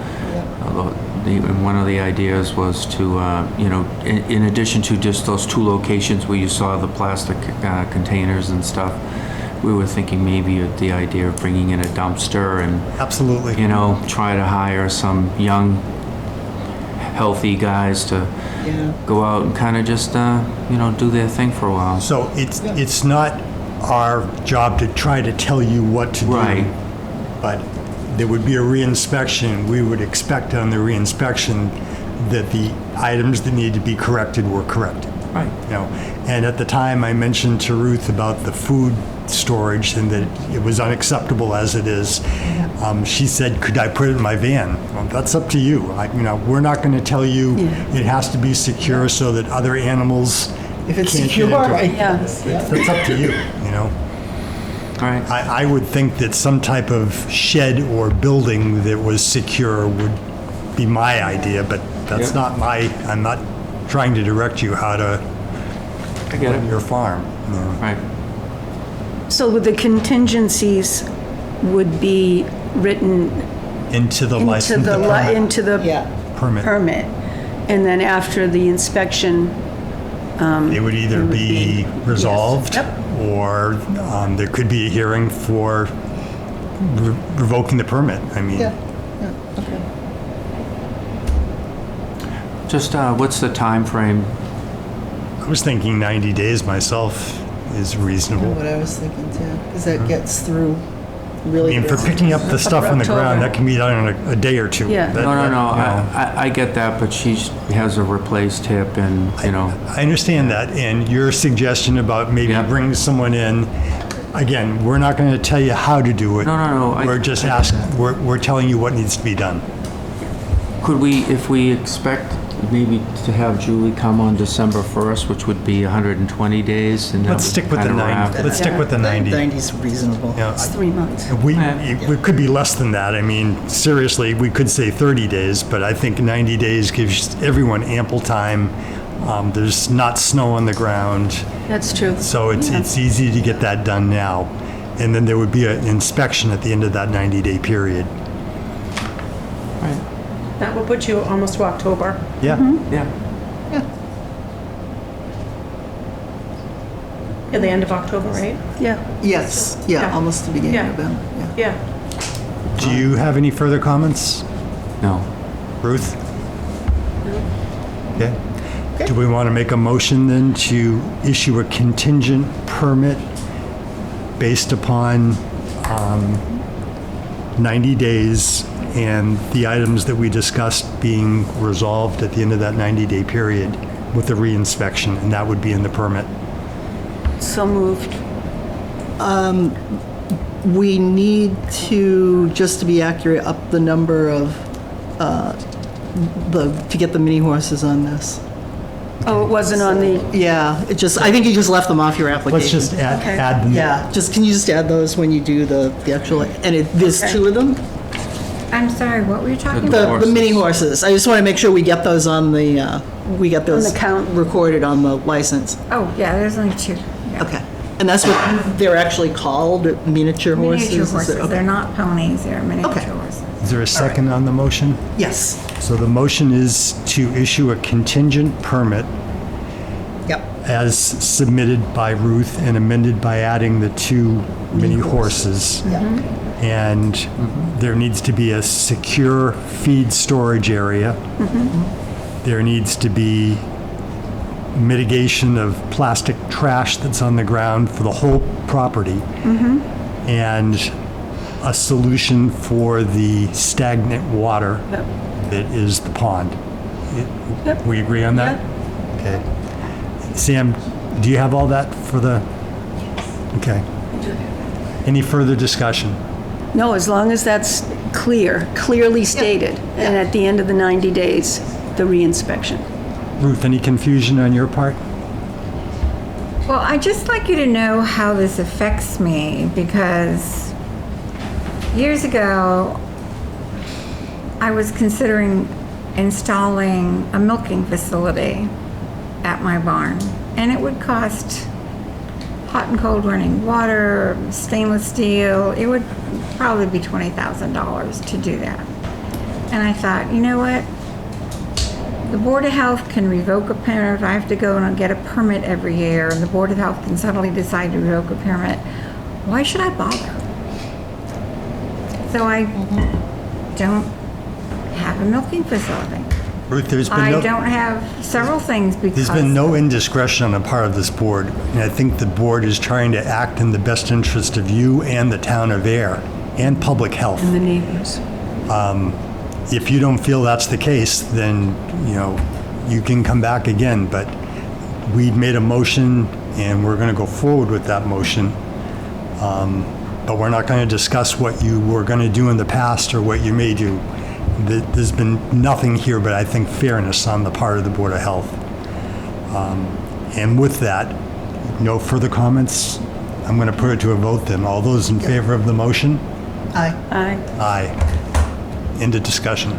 Although, and one of the ideas was to, in addition to just those two locations where you saw the plastic containers and stuff, we were thinking maybe of the idea of bringing in a dumpster and, Absolutely. try to hire some young, healthy guys to go out and kind of just, do their thing for a while. So it's not our job to try to tell you what to do. Right. But there would be a reinspection. We would expect on the reinspection that the items that need to be corrected were corrected. Right. And at the time I mentioned to Ruth about the food storage and that it was unacceptable as it is. She said, could I put it in my van? Well, that's up to you. We're not going to tell you it has to be secure so that other animals If it's can't secure, get into it. Yeah. That's up to you, All right. I would think that some type of shed or building that was secure would be my idea, but that's Yep. not I'm not trying to direct you how to I get run it. your farm. Right. So the contingencies would be written Into the into license, the, the li- into the Yeah. permit. permit. And then after the inspection, It would either It would be be- resolved, Yep. or there could be a hearing for revoking the permit. I mean, Yeah, okay. Just, what's the time frame? I was thinking 90 days myself is reasonable. What I was thinking too, because that gets through I really. mean, for good. picking up the stuff on the October. ground, that can be done in a day or two. Yeah. That- No, that, no, you know. I get that, but she has a replaced hip and, I understand that, and your suggestion about maybe Yeah. bringing someone in, again, we're not going to tell you how to do it. No, We're just asking, we're telling you what needs to be done. could we, if we expect maybe to have Julie come on December 1st, which would be 120 days, and that Let's would stick with the kinda 90. wrap- Let's stick with the 90. 90's reasonable. You know, it's 3 months. it could be less than that. I mean, seriously, we could say 30 days, but I think 90 days gives everyone ample time. There's not snow on the ground, That's true. so it's easy to get that done now. And then there would be an inspection at the end of that 90-day period. That will put you almost to October. Yeah. Yeah. At the end of October, right? Yeah. Yes, yeah, Yeah. almost the beginning Yeah. of them, yeah. Yeah. Do you have any further comments, No. Ruth? Okay. Do we want to make a motion then to issue a contingent permit based upon 90 days and the items that we discussed being resolved at the end of that 90-day period with the reinspection, and that would be in the permit? So moved. We need to, just to be accurate, up the number of, to get the mini horses on this. Oh, it wasn't on the, Yeah, I think you just left them off your application. Let's just Okay. add them. Yeah, can you just add those when you do the actual, and there's Okay. 2 of them? I'm sorry, what were you talking The- about? The mini horses. I just want to make sure we get those on the, we get those the count. recorded on the license. Oh, yeah, there's only 2. Yeah. Okay. And that's what they're actually called, miniature horses? Miniature Is it- horses, okay. they're not ponies, they're miniature Okay. horses. Is there a second on the motion? Yes. So the motion is to issue a contingent permit Yep. as submitted by Ruth and amended by adding the 2 mini horses. And there needs to be a secure feed storage area. There needs to be mitigation of plastic trash that's on the ground for the whole property. And a solution for the stagnant water Yep. that is the pond. Yep. We agree on that? Okay. Sam, do you have all that for the? Okay. Any further discussion? no, as long as that's clearly stated, and at the end of the 90 days, the reinspection. Ruth, any confusion on your part? Well, I'd just like you to know how this affects me, because years ago, I was considering installing a milking facility at my barn. And it would cost hot and cold running water, stainless steel. It would probably be $20,000 to do that. And I thought, you know what? The Board of Health can revoke a permit. If I have to go and get a permit every year, and the Board of Health can suddenly decide to revoke a permit, why should I bother? So I don't have a milking facility. Ruth, there's been I no... don't have several things because... There's been no indiscretion on the part of this board, and I think the board is trying to act in the best interest of you and the town of Ayer and public health. And the neighbors. If you don't feel that's the case, then, you can come back again, but we've made a motion and we're going to go forward with that motion. But we're not going to discuss what you were going to do in the past or what you may do. There's been nothing here but I think fairness on the part of the Board of Health. And with that, no further comments. I'm going to put it to a vote then. All those in favor of the motion? Aye. Aye. Aye. Into discussion.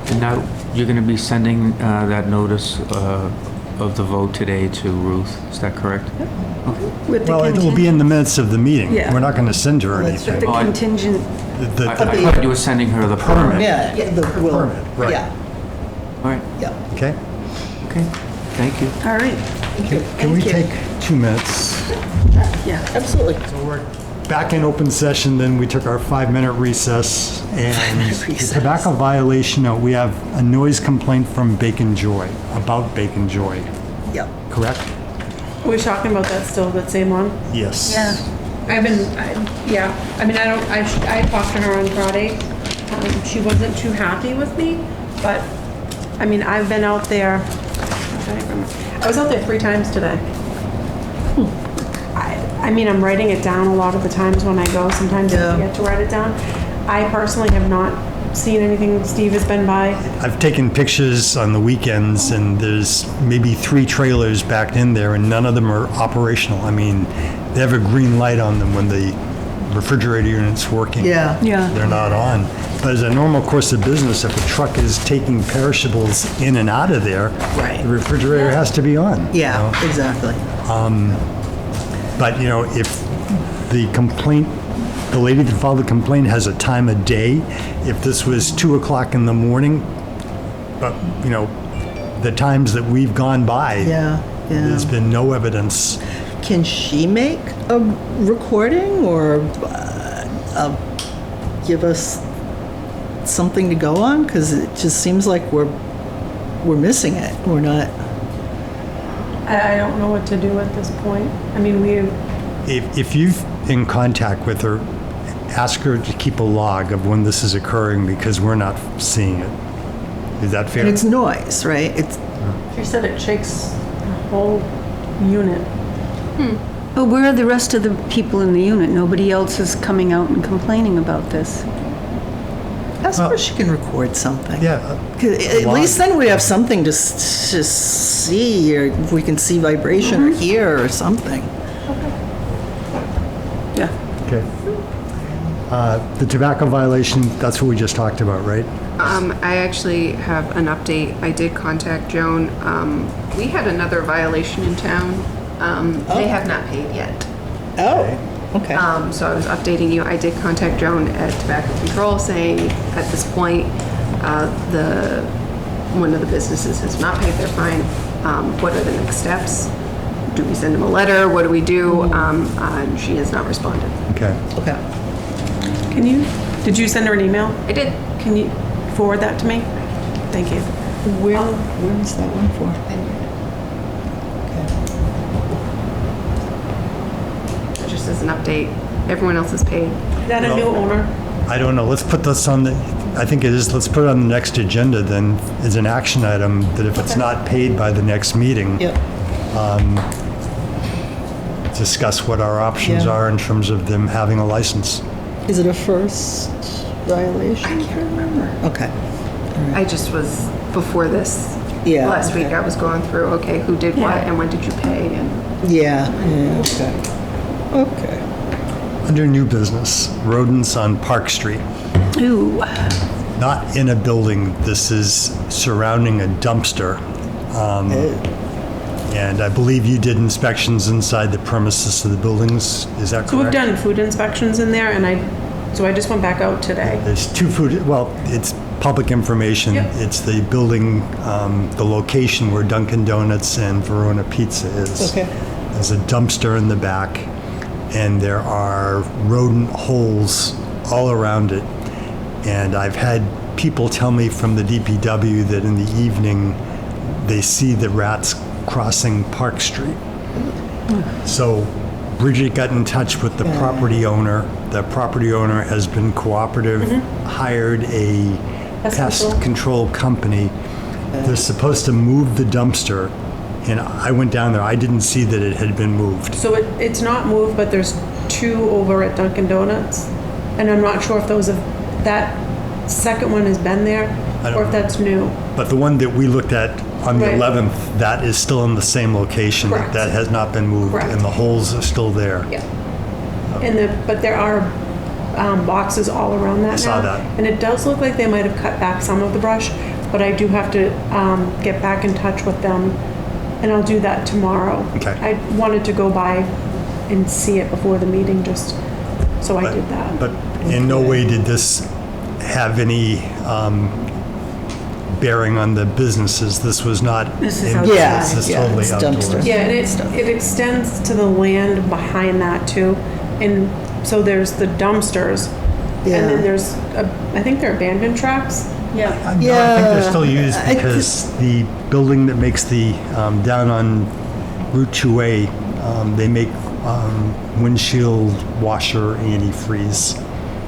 And now, you're going to be sending that notice of the vote today to Ruth, is that correct? With the Well, it will be in the minutes of the meeting. Yeah. We're not going to send her anything. The Oh, I- contingent, The- I thought you were sending her the permit. Yeah, the will. Permit, right. Yeah, All right, yeah. Okay? okay, thank you. all right. Can we Thank you. take 2 minutes? Yeah. Absolutely. So we're back in open session, then we took our 5-minute recess. And recess. the tobacco violation, we have a noise complaint from Bacon Joy, about Bacon Joy, Yep. correct? We're talking about that still, that same one? Yes. Yeah. I talked to her on Friday. She wasn't too happy with me, but, I've been out there, I was out there 3 times today. I'm writing it down a lot of the times when I go. Sometimes I Yeah. forget to write it down. I personally have not seen anything. Steve has been by. I've taken pictures on the weekends, and there's maybe 3 trailers backed in there, and none of them are operational. They have a green light on them when the refrigerator unit's working. Yeah. Yeah. They're not on. But as a normal course of business, if a truck is taking perishables in and out of there, Right. the refrigerator has to be on. Yeah, exactly. But, if the complaint, the lady that filed the complaint has a time of day, if this was 2 o'clock in the morning, but, the times that we've gone by, Yeah, there's yeah. been no evidence. Can she make a recording or give us something to go on? Because it just seems like we're missing it. We're not. I don't know what to do at this point. If you're in contact with her, ask her to keep a log of when this is occurring because we're not seeing it. Is that fair? And it's noise, right? It's She said it shakes the whole unit. But where are the rest of the people in the unit? Nobody else is coming out and complaining about this. ask her if she can record something. Yeah. 'Cause at Log. least then we have something to see, or if we can see vibration or hear or something. Yeah. Okay. The tobacco violation, that's what we just talked about, right? I actually have an update. I did contact Joan. We had another violation in town. They have not paid yet. Oh, okay. So I was updating you. I did contact Joan at Tobacco Control saying at this point, one of the businesses has not paid their fine. What are the next steps? Do we send them a letter? What do we do? And she has not responded. Okay. Okay. Did you send her an email? I did. Can you forward that to me? Thank you. Where is that one for? Just as an update, everyone else is paid. Is that a new owner? I don't know. Let's put this on I think it is, let's put it on the next agenda then as an action item that if it's not paid by the next meeting, Yep. discuss what our options Yeah. are in terms of them having a license. Is it a first violation? I can't remember. Okay. I just was, before this, Yeah, last week, okay. I was going through, okay, who did what Yeah. and when did you pay? And Yeah, okay. Okay. Under new business, rodents on Park Street. Ooh. not in a building. This is surrounding a dumpster. And I believe you did inspections inside the premises of the buildings. Is that correct? So we've done food inspections in there, and I just went back out today. There's two food, well, it's public information. Yep. It's the building, the location where Dunkin' Donuts and Verona Pizza is. Okay. There's a dumpster in the back, and there are rodent holes all around it. And I've had people tell me from the DPW that in the evening, they see the rats crossing Park Street. So Bridget got in touch with the property owner. The property owner has been cooperative, hired a pest control company. They're supposed to move the dumpster, and I went down there. I didn't see that it had been moved. So it's not moved, but there's two over at Dunkin' Donuts, and I'm not sure if that second one has been there, or if that's new. But the one that we looked at on the Right. 11th, that is still in the same location. Correct. That has not been moved, Correct. and the holes are still there. Yeah. But there are boxes all around that now. Saw that. And it does look like they might have cut back some of the brush, but I do have to get back in touch with them, and I'll do that tomorrow. Okay. I wanted to go by and see it before the meeting, just so I did that. But in no way did this have any bearing on the businesses. This was not. This is indoors. Yeah, This is yeah, totally it's outdoors. dumpster. Yeah, and it extends to the land behind that too. And so there's the dumpsters, and Yeah. then there's, I think they're abandoned tracks. Yeah. No, I think Yeah. they're still used I because the building that makes the, down on Route 2A, they make windshield washer antifreeze.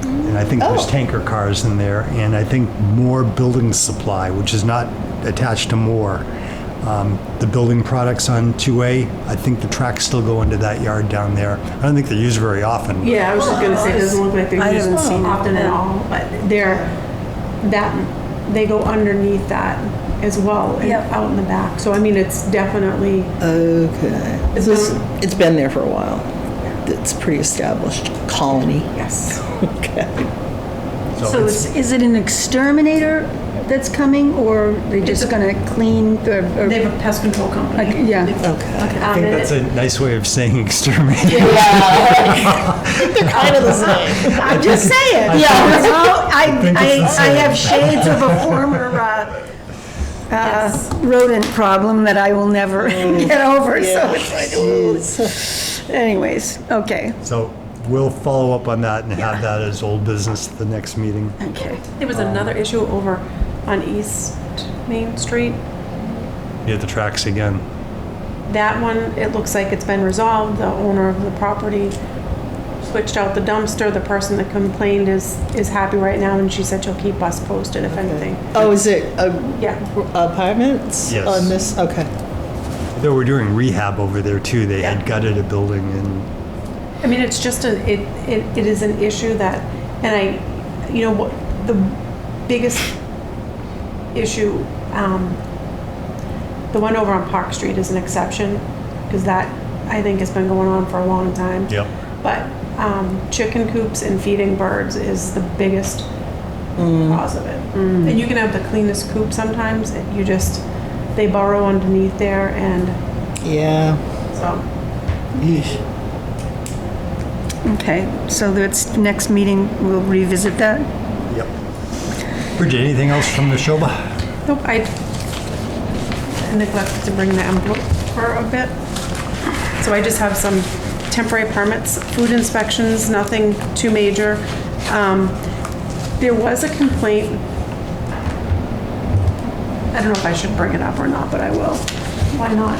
And I think there's Oh. tanker cars in there, and I think Moore Building Supply, which is not attached to Moore, the building products on 2A, I think the tracks still go into that yard down there. I don't think they're used very often. Yeah, I was just gonna say, it doesn't look like I they're used haven't seen it. often at all, but they go underneath that as well, and Yep. out in the back. So I mean, it's definitely, Okay. It's It's been there for a while. It's pre-established colony. yes. Okay. So is it an exterminator that's coming, or they just gonna clean the? or- They have a pest control company. Yeah. Okay. I think that's a nice way of saying exterminate. Kind of the same. I'm just saying. Yeah. Well, think it's the I have same. shades of a former rodent problem that I will never get over, so it's like, ooh. Anyways, okay, So we'll follow up on that and have that as old business at the next meeting. okay. There was another issue over on East Main Street. Near the tracks again. That one, it looks like it's been resolved. The owner of the property switched out the dumpster. The person that complained is happy right now, and she said she'll keep us posted if anything. Oh, is it Yeah. apartments Yes. on this? Okay. They were doing rehab over there too. They had gutted a building and I mean, it's just it is an issue that, and what the biggest issue, the one over on Park Street is an exception, because that, I think, has been going on for a long time. Yep. But chicken coops and feeding birds is the biggest cause of it. And you can have the cleanest coop sometimes, they burrow underneath there, and Yeah. so. Yeesh. Okay, so that's, next meeting, we'll revisit that? yep. Bridget, anything else from the Shoba? Nope, I neglected to bring the envelope for a bit. So I just have some temporary permits, food inspections, nothing too major. There was a complaint. I don't know if I should bring it up or not, but I will. Why not?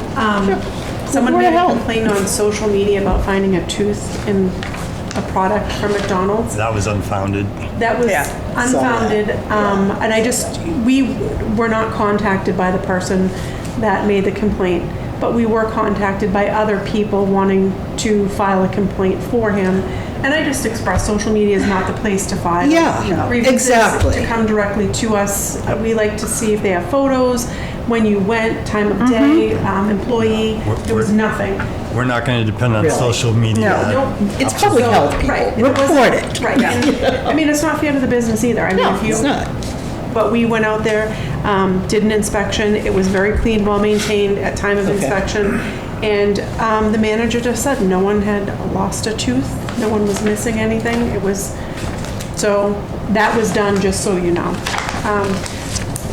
Someone Where made the a hell? complaint on social media about finding a tooth in a product from McDonald's. That was unfounded. That was Yeah, saw that. unfounded, and we were not contacted by the person that made the complaint, but we were contacted by other people wanting to file a complaint for him. And I just expressed, social media is not the place to file. Yeah, grievances, exactly. To come directly to us. We like to see if they have photos, when you went, time of day, employee. There was nothing. We're not going to depend on Really? social media. Nope. It's public health, people. Right. Report it. Right, yeah. I mean, it's not fair to the business either. I mean, No, if you, it's not. but we went out there, did an inspection. It was very clean, well-maintained at time of inspection. And the manager just said no one had lost a tooth, no one was missing anything. It was, so that was done, just so you know.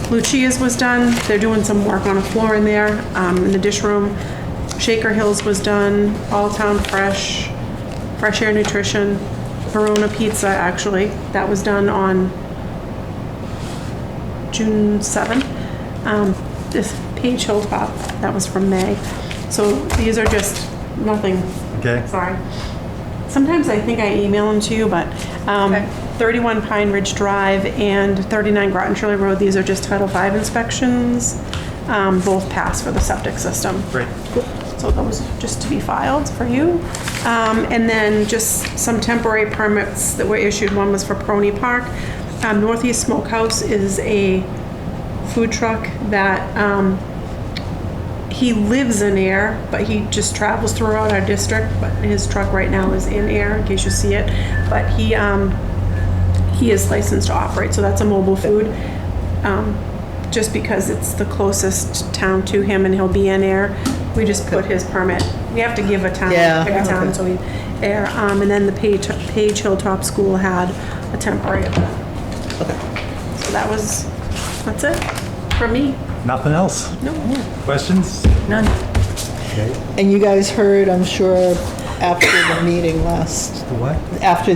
Lucia's was done. They're doing some work on a floor in there, in the dish room. Shaker Hills was done, All Town Fresh, Fresh Air Nutrition, Verona Pizza, actually. That was done on June 7th. This Page Hilltop, that was from May. So these are just nothing. Okay. Sorry. Sometimes I think I email them to you, but 31 Pine Ridge Drive and 39 Groton Shirley Road, these are just Title V inspections. Both passed for the septic system. Great. So those just to be filed for you. And then just some temporary permits that were issued. One was for Pony Park. Northeast Smokehouse is a food truck that he lives in Ayer, but he just travels throughout our district. But his truck right now is in Ayer, in case you see it. But he is licensed to operate, so that's a mobile food. Just because it's the closest town to him and he'll be in Ayer, we just put his permit. We have to give a town, pick a town, so we Ayer. And then the Page Hilltop School had a temporary event. So that's it for me. Nothing else? No. Questions? None. Okay. And you guys heard, I'm sure, after the meeting last, The what? after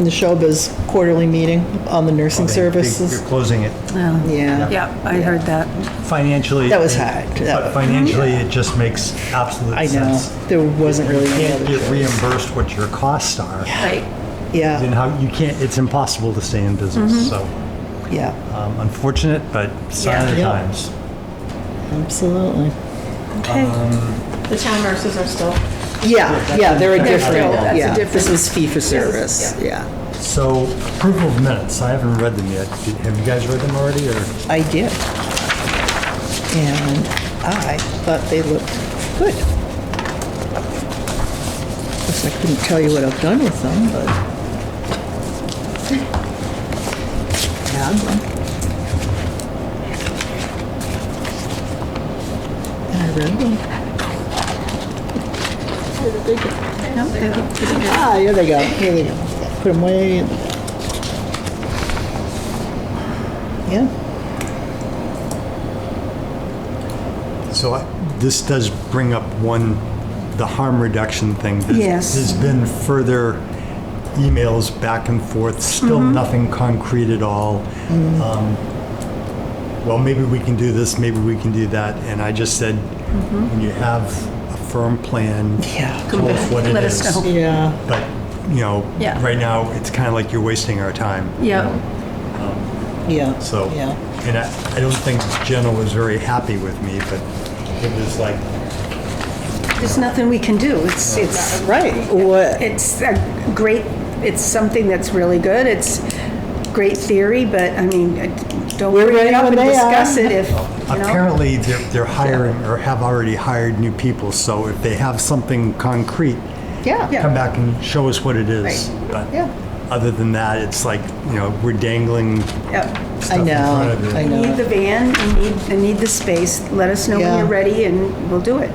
Neshoba's quarterly meeting on the nursing You're services. closing it. Yeah. Yeah, I heard that. Financially. That was hard. But financially, it just makes absolute I know. sense. There wasn't really You any can't other get choice. reimbursed what your costs are. Right. Yeah, And how, you can't, it's impossible to stay in business, so yeah, unfortunate, but sign of the Yeah. times. absolutely. Okay. The town nurses are still. Yeah, they're a They're different, still- that's a yeah, this different- is fee for service, yeah. So approval of minutes, I haven't read them yet. Have you guys read them already, or? I did. And I thought they looked good. Of course, I couldn't tell you what I've done with them, but. Had them. And I read them. Where did they go? Ah, here they go, here they go. Put them way in. Yeah. So this does bring up the harm reduction thing. Yes. There's been further emails back and forth, still nothing concrete at all. Well, maybe we can do this, maybe we can do that. And I just said, when you have a firm plan, Yeah. tell us what it Let us is. know. Yeah. But, Yeah. right now, it's kind of like you're wasting our time. Yeah. Yeah. So, Yeah. and I don't think Jenna was very happy with me, but it was like, There's nothing we can do. It's Right. What? It's a great, it's something that's really good. It's great theory, but I mean, don't We're bring ready it up when and they discuss are. it if, apparently they're hiring or have already hired new people, so if they have something concrete, Yeah. come back and show us what it is. Right. But Yeah. other than that, it's like, we're dangling Yep. stuff I in front know, of you. I You know. need the van, you need the space. Let us know when Yeah. you're ready and we'll do it.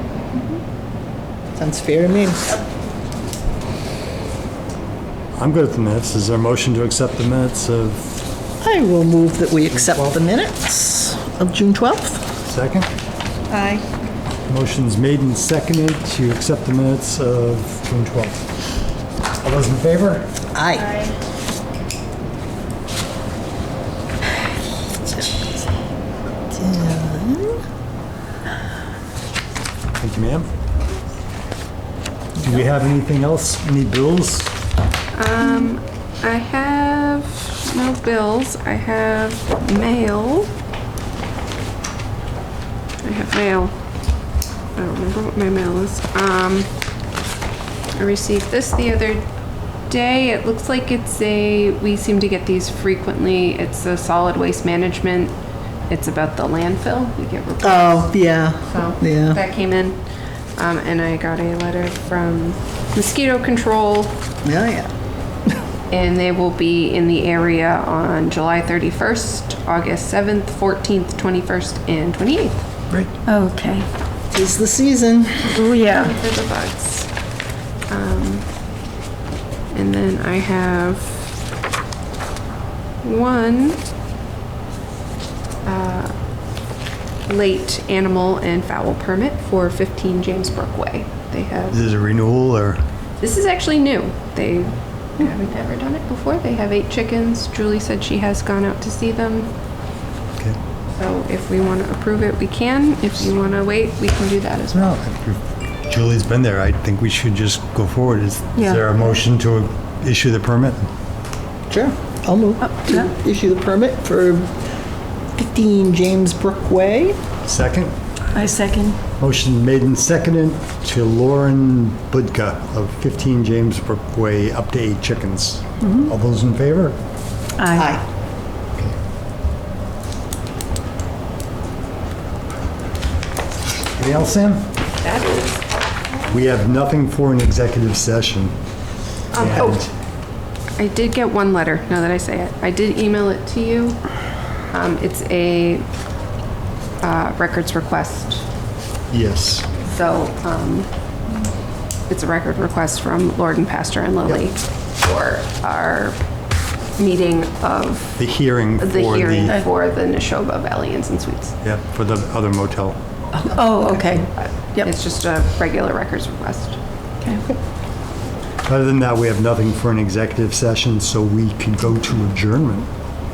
Sounds fair to me. I'm good with the minutes. Is there a motion to accept the minutes of I will move that we accept the minutes of June 12th. second? Aye. Motion's made and seconded to accept the minutes of June 12th. All those in favor? Aye. Thank you, ma'am. Do we have anything else? Any bills? I have no bills. I have mail. I have mail. I don't remember what my mail is. I received this the other day. It looks like we seem to get these frequently. It's a solid waste management. It's about the landfill. We get reports. Oh, yeah. So Yeah. that came in. And I got a letter from mosquito control. Yeah, yeah. and they will be in the area on July 31st, August 7th, 14th, 21st, and 28th. Great. Okay. Tis the season. Oh, yeah. For the bugs. And then I have one late animal and fowl permit for 15 James Brook Way. They have, Is this a renewal or? this is actually new. They haven't ever done it before. They have 8 chickens. Julie said she has gone out to see them. Okay. So if we want to approve it, we can. If you want to wait, we can do that as well. No, Julie's been there. I think we should just go forward. Is Yeah. there a motion to issue the permit? Sure. I'll move yeah. to issue the permit for 15 James Brook Way. Second? I second. Motion made and seconded to Lauren Budka of 15 James Brook Way, up to 8 chickens. All those in favor? Aye. Anything else, Sam? That is. We have nothing for an executive session. And I did get one letter, now that I say it. I did email it to you. It's a records request. yes, So it's a record request from Lord and Pastor and Lily for our meeting of the hearing for the hearing the, for the Neshoba Valley Inns and Suites. yeah, for the other motel. Oh, okay. Yep. It's just a regular records request. Okay. Other than that, we have nothing for an executive session, so we can go to adjournment.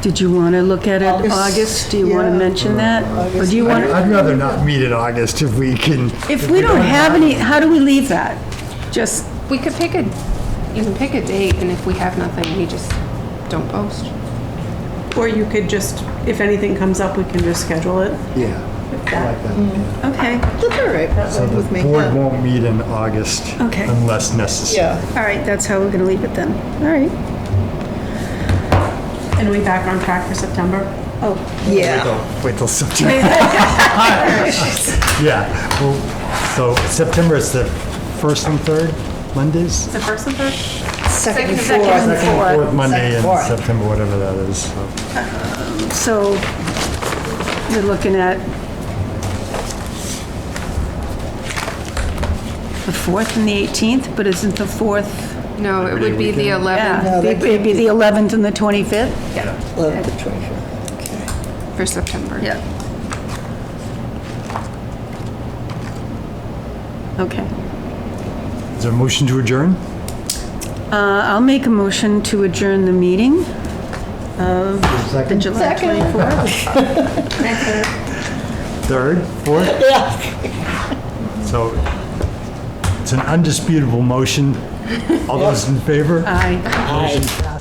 Did you want to look at it, August, August? Do you want to yeah. mention that? Or do you want, I'd rather not meet in August if we can. if we don't have any, how do we leave that? Just, We could pick a, you can pick a date, and if we have nothing, we just don't post. Or you could just, if anything comes up, we can just schedule it. Yeah, I like that. yeah. okay, That's all right. That So worked with me. the board won't meet in August Okay. unless necessary. Yeah. all right, that's how we're going to leave it then. All right. And are we back on track for September? Oh, Yeah. Wait till September. Yeah, well, so September is the first and third Mondays? The first and third? Second and Second fourth. and Second and fourth Monday in fourth. September, whatever that is. So. so we're looking at the 4th and the 18th, but isn't the 4th? No, it would be the 11th. Yeah, it'd be the 11th and the 25th? Well, the 25th. For September. Yeah. Okay. Is there a motion to adjourn? I'll make a motion to adjourn the meeting of the Second? July 24th. Third? Fourth? Yeah. So it's an undisputable motion. All those in favor? Aye. Motion passes.